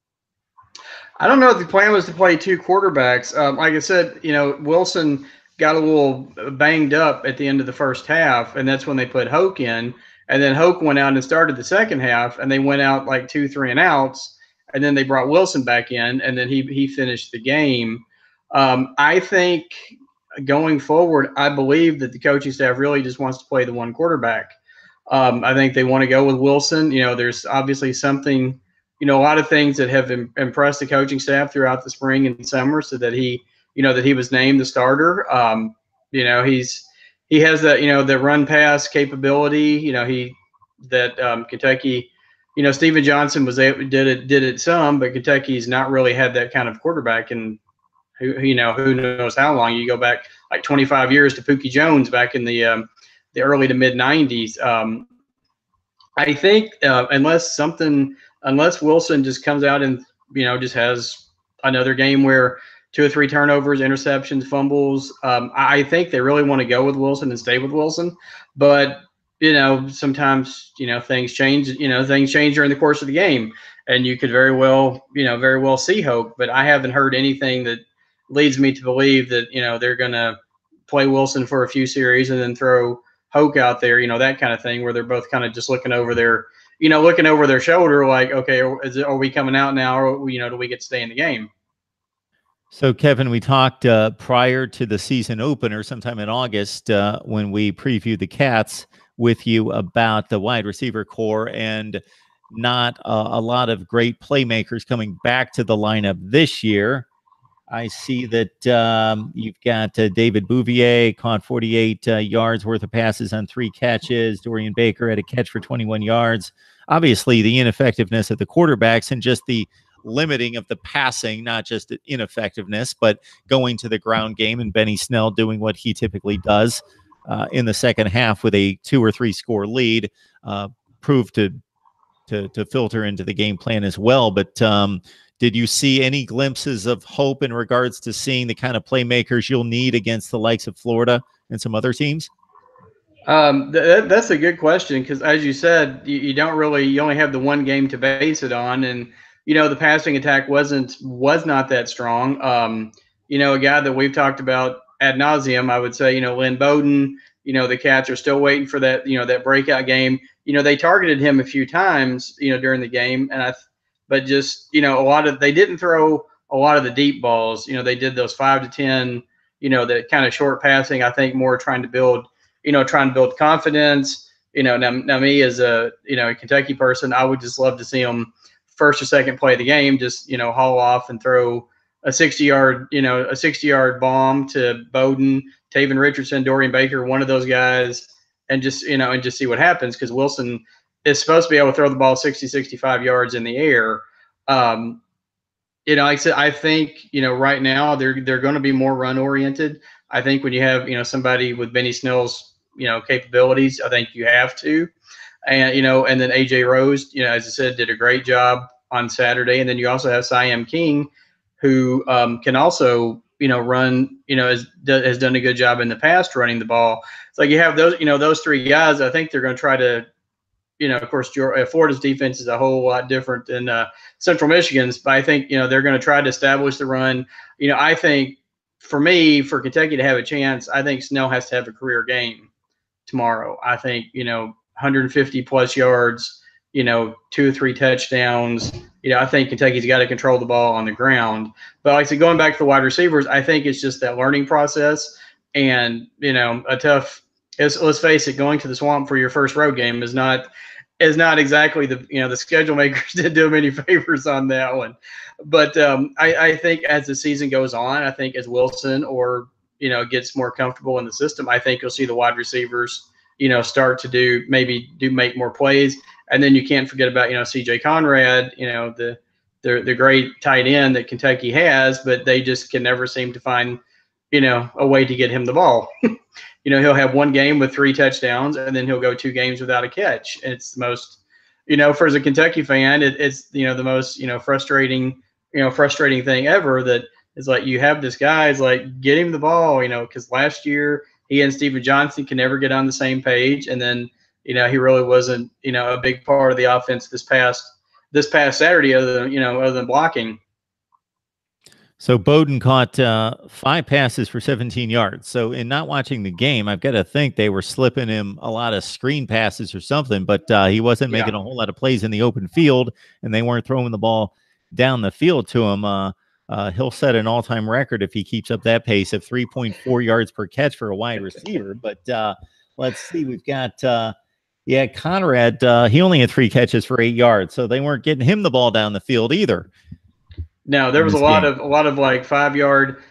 I don't know if the plan was to play 2 quarterbacks. Like I said, Wilson got a little banged up at the end of the first half, and that's when they put Hoke in. And then Hoke went out and started the second half, and they went out like 2 3 and outs, and then they brought Wilson back in, and then he finished the game. I think going forward, I believe that the coaching staff really just wants to play the one quarterback. I think they want to go with Wilson. There's obviously something, a lot of things that have impressed the coaching staff throughout the spring and summer, so that he was named the starter. He has that, the run pass capability. Kentucky, Steven Johnson did it some, but Kentucky's not really had that kind of quarterback. And who knows how long. You go back like 25 years to Pookie Jones back in the early to mid 90s. I think unless Wilson just comes out and just has another game where 2 or 3 turnovers, interceptions, fumbles, I think they really want to go with Wilson and stay with Wilson. But sometimes things change. Things change during the course of the game, and you could very well see Hope. But I haven't heard anything that leads me to believe that they're going to play Wilson for a few series and then throw Hoke out there, that kind of thing, where they're both kind of just looking over their shoulder, like, okay, are we coming out now, or do we get to stay in the game? So, Kevin, we talked prior to the season opener, sometime in August, when we previewed the Cats with you, about the wide receiver core and not a lot of great playmakers coming back to the lineup this year. I see that you've got David Bouvier caught 48 yards worth of passes on 3 catches. Dorian Baker had a catch for 21 yards. Obviously, the ineffectiveness of the quarterbacks and just the limiting of the passing, not just ineffectiveness, but going to the ground game, and Benny Snell doing what he typically does in the second half with a 2 or 3 score lead, proved to filter into the game plan as well. But did you see any glimpses of hope in regards to seeing the kind of playmakers you'll need against the likes of Florida and some other teams? That's a good question, because as you said, you only have the one game to base it on, and the passing attack was not that strong. A guy that we've talked about ad nauseum, I would say, Lynn Bowden. The Cats are still waiting for that that breakout game. They targeted him a few times during the game, but just they didn't throw a lot of the deep balls. They did those 5 to 10, that kind of short passing. I think more trying to build confidence. Now me as a a Kentucky person, I would just love to see them first or second play of the game, just haul off and throw a 60-yard bomb to Bowden, Taven Richardson, Dorian Baker, one of those guys, and just see what happens, because Wilson is supposed to be able to throw the ball 60, 65 yards in the air. Like I said, I think right now they're going to be more run oriented. I think when you have somebody with Benny Snell's capabilities, I think you have to. And and then AJ Rose, as I said, did a great job on Saturday. And then you also have Siam King, who can also run, has done a good job in the past running the ball. It's like you have those 3 guys. I think they're going to try to, of course, Florida's defense is a whole lot different than Central Michigan's, but I think they're going to try to establish the run. I think for Kentucky to have a chance, I think Snell has to have a career game tomorrow. I think 150 plus yards, 2 or 3 touchdowns. I think Kentucky's got to control the ball on the ground. But like I said, going back to the wide receivers, I think it's just that learning process, and a tough. Let's face it, going to the Swamp for your first road game is not exactly the schedule makers didn't do them any favors on that one. But I think as the season goes on, I think as Wilson gets more comfortable in the system, I think you'll see the wide receivers start to make more plays. And then you can't forget about, C.J. Conrad, the great tight end that Kentucky has, but they just can never seem to find, a way to get him the ball. He'll have one game with 3 touchdowns, and then he'll go 2 games without a catch. And it's the most, for as a Kentucky fan, it's the most frustrating thing ever. That is like, you have this guy, is like, get him the ball, because last year he and Steven Johnson can never get on the same page, and then he really wasn't a big part of the offense this past Saturday, other than blocking. So Bowden caught 5 passes for 17 yards. So in not watching the game, I've got to think they were slipping him a lot of screen passes or something, but he wasn't making a whole lot of plays in the open field, and they weren't throwing the ball down the field to him. He'll set an all-time record if he keeps up that pace of 3.4 yards per catch for a wide receiver. But let's see, we've got Conrad. He only had 3 catches for 8 yards, so they weren't getting him the ball down the field either. No, there was a lot of like 5-yard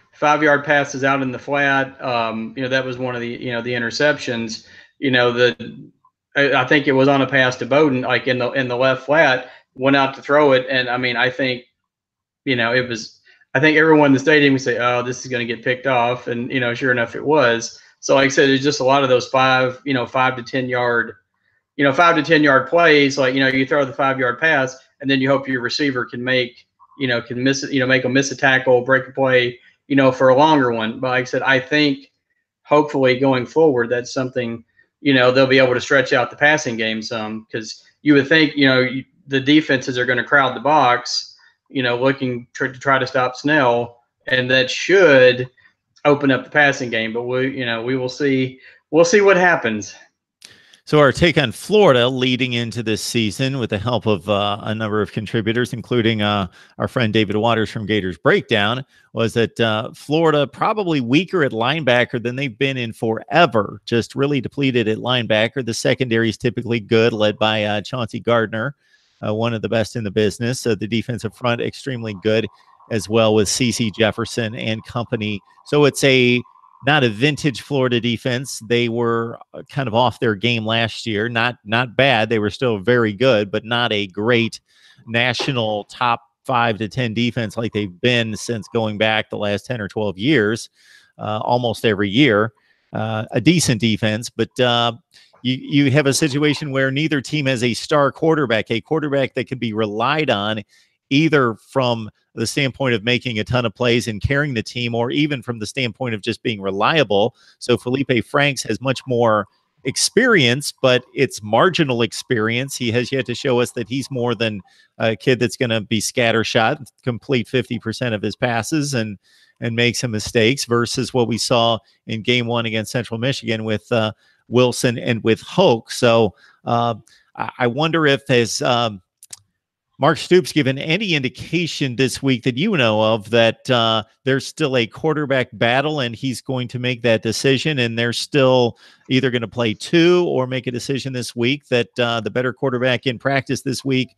passes out in the flat. That was one of the the interceptions. I think it was on a pass to Bowden, like in the left flat, went out to throw it, and I think it was. I think everyone in the stadium would say, "Oh, this is going to get picked off," and sure enough, it was. So, like I said, it's just a lot of those 5 to 10 yard, 5 to 10 yard plays. Like you throw the 5-yard pass, and then you hope your receiver can make. Can miss it, make them miss a tackle, break a play, for a longer one. But like I said, I think hopefully going forward, that's something, they'll be able to stretch out the passing game some, because you would think, the defenses are going to crowd the box, looking to try to stop Snell, and that should open up the passing game. But we will see. We'll see what happens. So our take on Florida leading into this season, with the help of a number of contributors, including our friend David Waters from Gators Breakdown, was that Florida probably weaker at linebacker than they've been in forever, just really depleted at linebacker. The secondary is typically good, led by Chauncey Gardner, one of the best in the business. The defensive front, extremely good as well, with C.C. Jefferson and company. So it's not a vintage Florida defense. They were kind of off their game last year. Not bad. They were still very good, but not a great national top 5 to 10 defense like they've been since going back the last 10 or 12 years, almost every year. A decent defense, but you have a situation where neither team has a star quarterback, a quarterback that can be relied on, either from the standpoint of making a ton of plays and carrying the team, or even from the standpoint of just being reliable. So Felipe Franks has much more experience, but it's marginal experience. He has yet to show us that he's more than a kid that's going to be scattershot, complete 50% of his passes and make some mistakes, versus what we saw in game 1 against Central Michigan with Wilson and with Hoke. So I wonder if as Mark Stoops given any indication this week that you know of that there's still a quarterback battle and he's going to make that decision, and they're still either going to play 2 or make a decision this week that the better quarterback in practice this week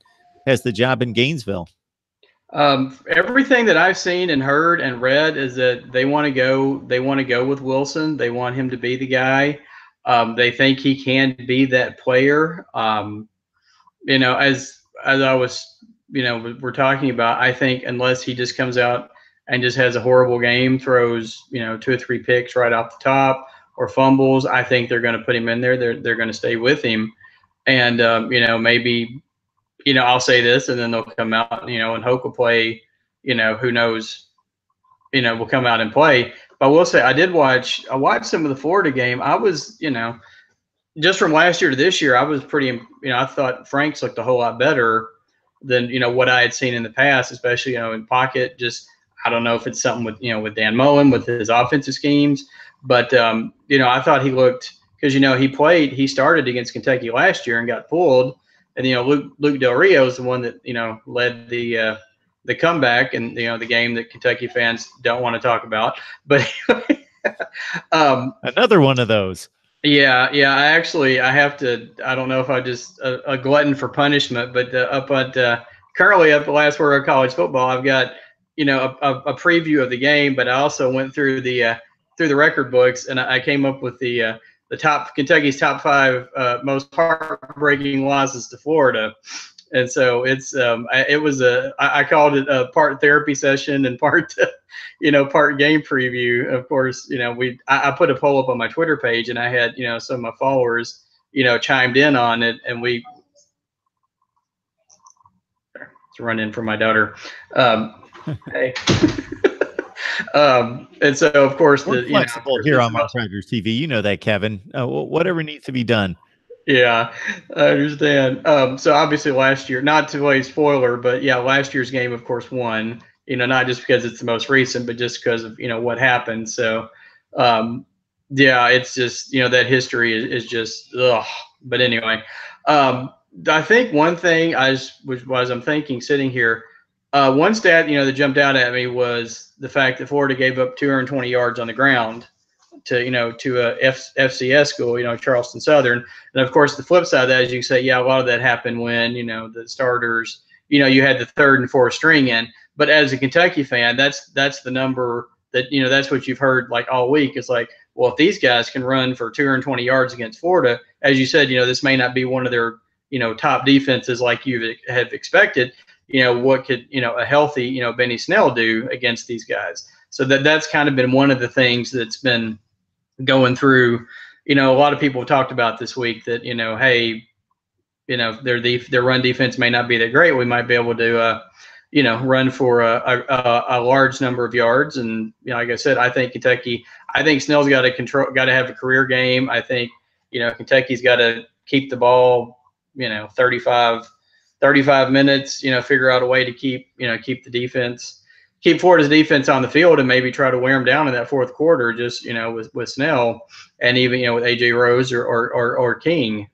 has the job in Gainesville? Everything that I've seen and heard and read is that they want to go with Wilson. They want him to be the guy. They think he can be that player. As I was, we're talking about, I think unless he just comes out and just has a horrible game, throws, 2 or 3 picks right off the top or fumbles, I think they're going to put him in there. They're going to stay with him. And, maybe, I'll say this and then they'll come out, and Hoke will play, who knows, will come out and play. But I will say I watched some of the Florida game. I was, just from last year to this year, I was pretty, I thought Franks looked a whole lot better than, what I had seen in the past, especially, in pocket. Just, I don't know if it's something with, with Dan Mullen, with his offensive schemes, but, I thought he looked, because, he started against Kentucky last year and got pulled. And, Luke Del Rio is the one that, led the comeback and, the game that Kentucky fans don't want to talk about. But another one of those. Yeah. I have to. I don't know if I just a glutton for punishment, but currently up at Last Word of College Football, I've got a preview of the game, but I also went through the record books, and I came up with the Kentucky's top 5 most heartbreaking losses to Florida. And so I called it a part therapy session and part part game preview. Of course, I put a poll up on my Twitter page, and I had some of my followers chimed in on it, and it's a run in for my daughter. Hey. And so of course we're flexible here on Mark Rogers TV. You know that, Kevin. Whatever needs to be done. Yeah, I understand. So obviously last year, not to play spoiler, but yeah, last year's game, of course, won. Not just because it's the most recent, but just because of what happened. So, yeah, it's just that history is just ugh. But anyway, I think one thing I'm thinking sitting here, one stat that jumped out at me was the fact that Florida gave up 220 yards on the ground to a FCS school, Charleston Southern. And of course, the flip side of that is you can say, yeah, a lot of that happened when the starters, you had the 3rd and 4th string in. But as a Kentucky fan, that's the number that that's what you've heard like all week. It's like, well, if these guys can run for 220 yards against Florida, as you said, this may not be one of their top defenses like you have expected. What could a healthy Benny Snell do against these guys? So that's kind of been one of the things that's been going through. A lot of people have talked about this week that hey, their run defense may not be that great. We might be able to run for a large number of yards. And like I said, I think Snell's got to have a career game. I think Kentucky's got to keep the ball 35 minutes, figure out a way to keep Florida's defense on the field and maybe try to wear them down in that 4th quarter, just, with Snell and even, with AJ Rose or King.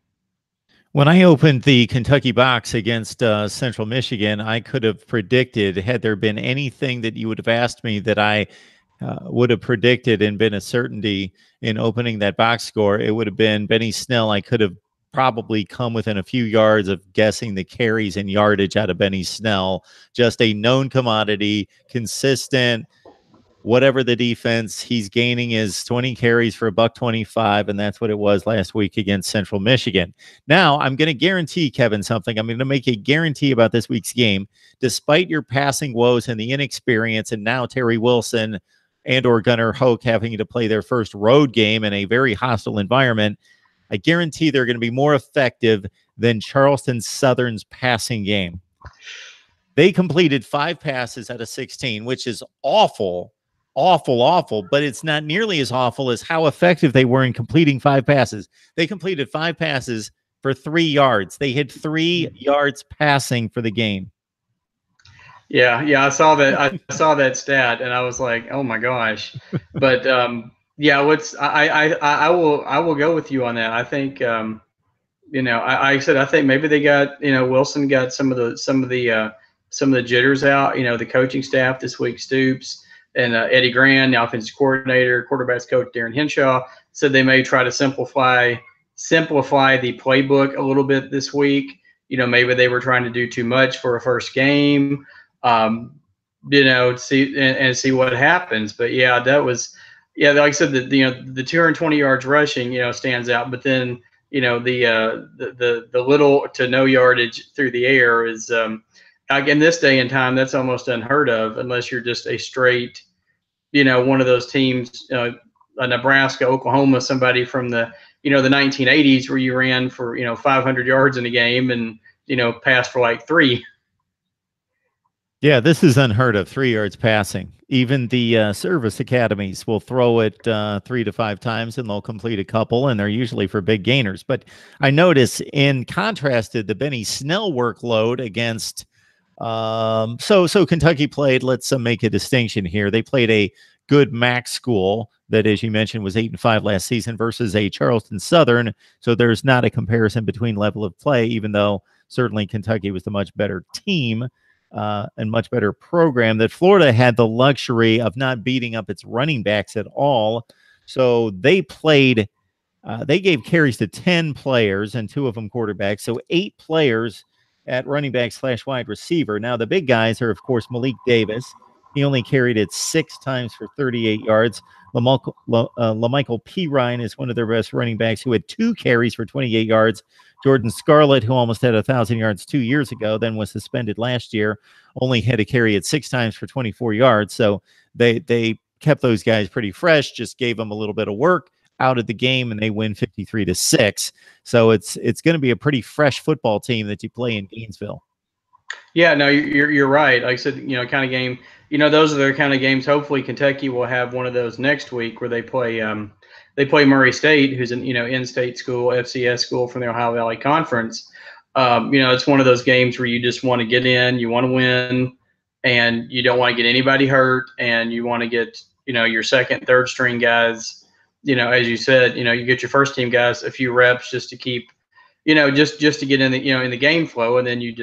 When I opened the Kentucky box against Central Michigan, I could have predicted, had there been anything that you would have asked me that I would have predicted and been a certainty in opening that box score, it would have been Benny Snell. I could have probably come within a few yards of guessing the carries and yardage out of Benny Snell. Just a known commodity, consistent, whatever the defense, he's gaining is 20 carries for $125, and that's what it was last week against Central Michigan. Now, I'm going to guarantee, Kevin, something. I'm going to make a guarantee about this week's game. Despite your passing woes and the inexperience, and now Terry Wilson and or Gunnar Hoke having to play their first road game in a very hostile environment, I guarantee they're going to be more effective than Charleston Southern's passing game. They completed 5 passes out of 16, which is awful, but it's not nearly as awful as how effective they were in completing 5 passes. They completed 5 passes for 3 yards. They had 3 yards passing for the game. Yeah, I saw that. I saw that stat, and I was like, "Oh my gosh!" But yeah, I will go with you on that. I think I said I think maybe they got Wilson got some of the jitters out. The coaching staff this week, Stoops and Eddie Grand, the offensive coordinator, quarterbacks coach Darren Henshaw, said they may try to simplify the playbook a little bit this week. Maybe they were trying to do too much for a first game. See what happens. But yeah, that was, like I said, the 220 yards rushing, stands out. But then, the little to no yardage through the air is, like in this day and time, that's almost unheard of unless you're just a straight, one of those teams, a Nebraska, Oklahoma, somebody from the 1980s where you ran for, 500 yards in a game and, passed for like 3. Yeah, this is unheard of, 3 yards passing. Even the service academies will throw it 3 to 5 times, and they'll complete a couple, and they're usually for big gainers. But I notice, in contrast to the Benny Snell workload against so Kentucky played, let's make a distinction here. They played a good MAC school that, as you mentioned, was 8-5 last season versus a Charleston Southern. So there's not a comparison between level of play, even though certainly Kentucky was the much better team. And much better program. That Florida had the luxury of not beating up its running backs at all. So they played, they gave carries to 10 players and 2 of them quarterbacks. So 8 players at running back / wide receiver. Now the big guys are, of course, Malik Davis. He only carried it 6 times for 38 yards. LaMichael P. Ryan is one of their best running backs, who had 2 carries for 28 yards. Jordan Scarlett, who almost had 1,000 yards 2 years ago, then was suspended last year, only had to carry it 6 times for 24 yards. So they kept those guys pretty fresh, just gave them a little bit of work out of the game, and they win 53-6. So it's going to be a pretty fresh football team that you play in Gainesville. Yeah, no, you're right. Like I said, kind of game. Those are the kind of games. Hopefully, Kentucky will have one of those next week where they play Murray State, who's an in-state school, FCS school from the Ohio Valley Conference. It's one of those games where you just want to get in, you want to win, and you don't want to get anybody hurt, and you want to get your second, third string guys. As you said, you get your first team guys a few reps just to keep. Just to get in the in the game flow, and then you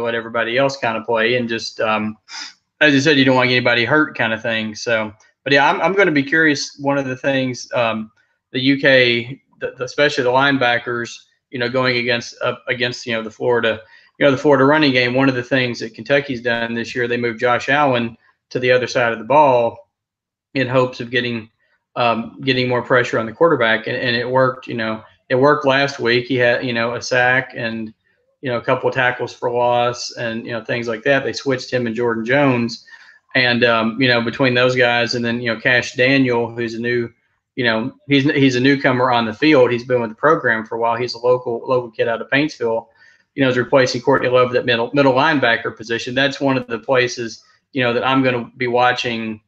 let everybody else kind of play, and just as you said, you don't want anybody hurt, kind of thing. So, but yeah, I'm going to be curious. One of the things the UK, especially the linebackers, going against the Florida, the Florida running game. One of the things that Kentucky's done this year, they moved Josh Allen to the other side of the ball in hopes of getting more pressure on the quarterback, and it worked. It worked last week. He had, a sack and, a couple of tackles for loss and, things like that. They switched him and Jordan Jones. And, between those guys and then, Cash Daniel, who's a new, he's a newcomer on the field. He's been with the program for a while. He's a local kid out of Paintsville, is replacing Courtney Love, that middle linebacker position. That's one of the places, that I'm going to be watching,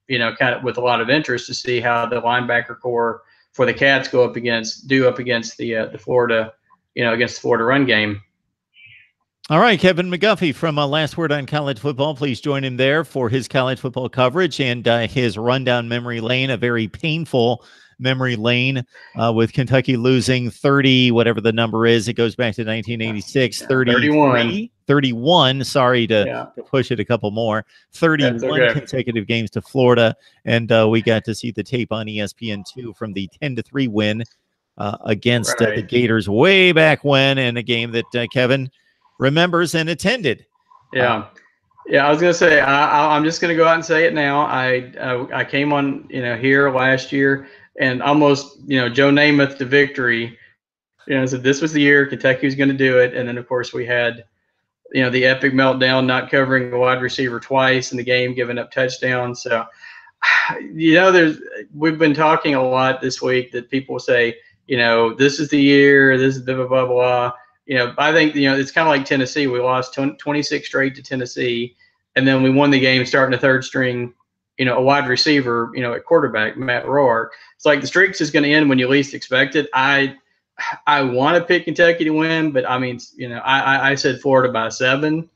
kind of with a lot of interest to see how the linebacker core for the Cats go up against the Florida, against the Florida run game. All right, Kevin McGuffey from Last Word on College Football. Please join him there for his college football coverage and his rundown memory lane, a very painful memory lane with Kentucky losing 30, whatever the number is. It goes back to 1986, 31. Sorry to push it a couple more. 31 consecutive games to Florida. And we got to see the tape on ESPN2 from the 10-3 win against the Gators way back when, in a game that Kevin remembers and attended. Yeah, I was gonna say I'm just gonna go out and say it now. I came on here last year and almost Joe Namath to victory. Said this was the year Kentucky was going to do it, and then of course we had the epic meltdown, not covering the wide receiver twice in the game, giving up touchdowns. So we've been talking a lot this week that people say this is the year, this is blah blah blah blah. I think it's kind of like Tennessee. We lost 26 straight to Tennessee, and then we won the game starting a third string, a wide receiver, at quarterback, Matt Rohr. It's like the streak is going to end when you least expect it. I want to pick Kentucky to win, but I mean, I said Florida by 7.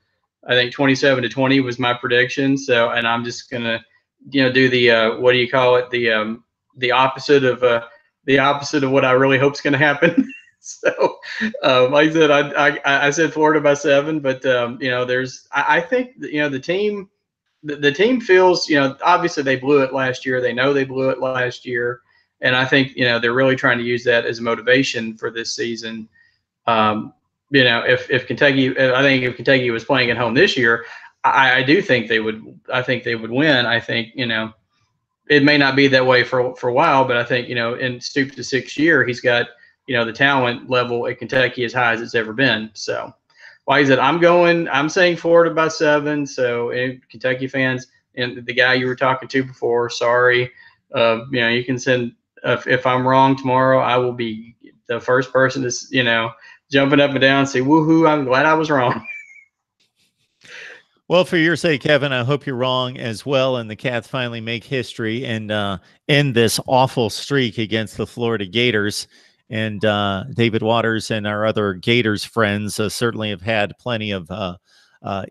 I think 27-20 was my prediction. So, and I'm just gonna, do the what do you call it? The opposite of what I really hope is going to happen. So, like I said, I said Florida by 7, but I think the team feels, obviously they blew it last year. They know they blew it last year, and I think they're really trying to use that as motivation for this season. If Kentucky, I think if Kentucky was playing at home this year, I do think they would. I think they would win. I think it may not be that way for a while, but I think in Stoops' 6th year, he's got the talent level at Kentucky as high as it's ever been. So, like I said, I'm saying Florida by 7. So, Kentucky fans and the guy you were talking to before, sorry, you can send. If I'm wrong tomorrow, I will be the first person to jumping up and down and say, "Woohoo! I'm glad I was wrong." Well, for your sake, Kevin, I hope you're wrong as well, and the Cats finally make history and end this awful streak against the Florida Gators. And David Waters and our other Gators friends certainly have had plenty of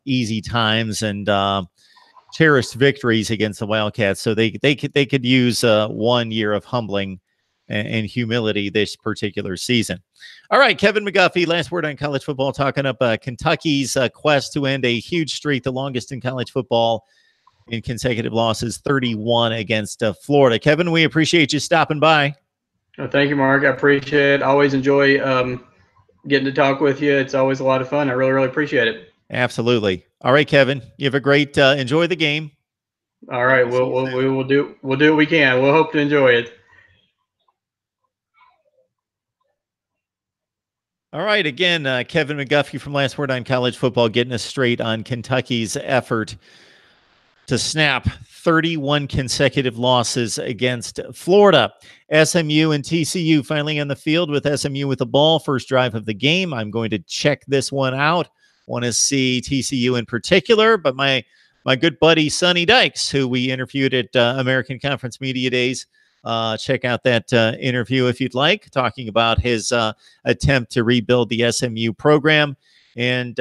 easy times and cherished victories against the Wildcats. So they could use 1 year of humbling and humility this particular season. All right, Kevin McGuffey, last word on college football, talking up Kentucky's quest to end a huge streak, the longest in college football in consecutive losses, 31 against Florida. Kevin, we appreciate you stopping by. Oh, thank you, Mark. I appreciate it. Always enjoy getting to talk with you. It's always a lot of fun. I really, really appreciate it. Absolutely. All right, Kevin, you have a great enjoy the game. All right, we'll do what we can. We'll hope to enjoy it. All right. Again, Kevin McGuffey from Last Word on College Football getting us straight on Kentucky's effort to snap 31 consecutive losses against Florida. SMU and TCU finally on the field with SMU with the ball. First drive of the game. I'm going to check this one out. Want to see TCU in particular, but my good buddy Sonny Dykes, who we interviewed at American Conference Media Days, check out that interview if you'd like, talking about his attempt to rebuild the SMU program. And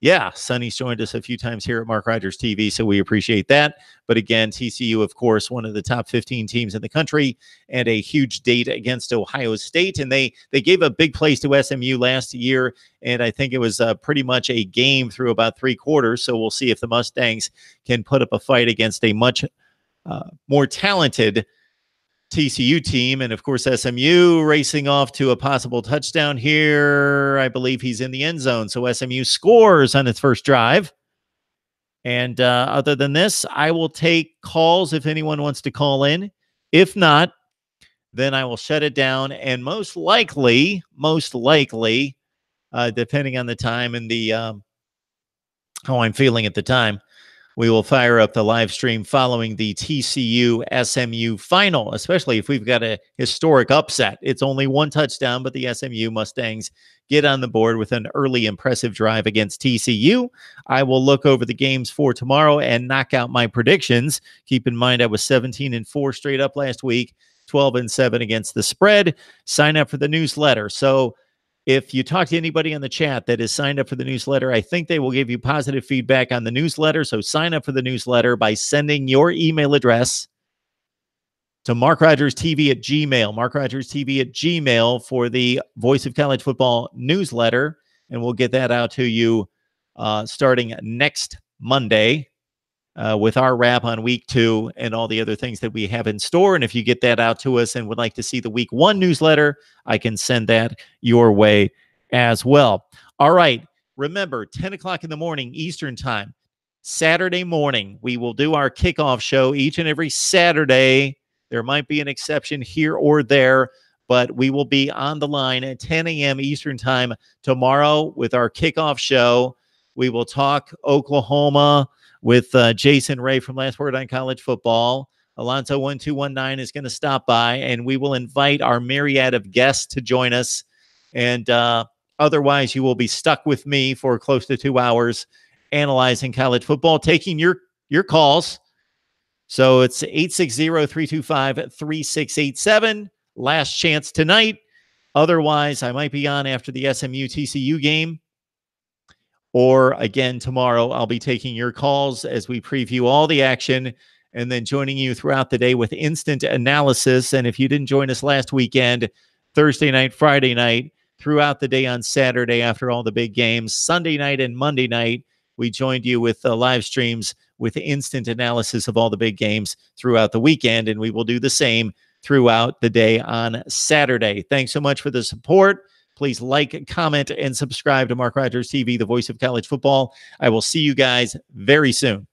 yeah, Sonny's joined us a few times here at Mark Rogers TV, so we appreciate that. But again, TCU, of course, one of the top 15 teams in the country and a huge date against Ohio State. And they gave a big place to SMU last year, and I think it was pretty much a game through about 3 quarters. So we'll see if the Mustangs can put up a fight against a much more talented TCU team. And of course, SMU racing off to a possible touchdown here. I believe he's in the end zone. So SMU scores on its first drive. And other than this, I will take calls if anyone wants to call in. If not, then I will shut it down. And most likely, depending on the time and the how I'm feeling at the time, we will fire up the live stream following the TCU SMU final, especially if we've got a historic upset. It's only 1 touchdown, but the SMU Mustangs get on the board with an early impressive drive against TCU. I will look over the games for tomorrow and knock out my predictions. Keep in mind, I was 17-4 straight up last week, 12-7 against the spread. Sign up for the newsletter. So if you talk to anybody on the chat that is signed up for the newsletter, I think they will give you positive feedback on the newsletter. So sign up for the newsletter by sending your email address to MarkRogersTV@gmail.com. MarkRogersTV@gmail.com for the Voice of College Football newsletter. And we'll get that out to you starting next Monday with our wrap on week 2 and all the other things that we have in store. And if you get that out to us and would like to see the week 1 newsletter, I can send that your way as well. All right. Remember, 10 o'clock in the morning, Eastern time, Saturday morning, we will do our kickoff show each and every Saturday. There might be an exception here or there, but we will be on the line at 10 a.m. Eastern time tomorrow with our kickoff show. We will talk Oklahoma with Jason Ray from Last Word on College Football. Alonso 1219 is going to stop by, and we will invite our myriad of guests to join us. And otherwise, you will be stuck with me for close to 2 hours analyzing college football, taking your calls. So it's 860-325-3687. Last chance tonight. Otherwise, I might be on after the SMU TCU game. Or again, tomorrow, I'll be taking your calls as we preview all the action and then joining you throughout the day with instant analysis. And if you didn't join us last weekend, Thursday night, Friday night, throughout the day on Saturday after all the big games, Sunday night and Monday night, we joined you with live streams with instant analysis of all the big games throughout the weekend. And we will do the same throughout the day on Saturday. Thanks so much for the support. Please like, comment, and subscribe to Mark Rogers TV, the voice of college football. I will see you guys very soon.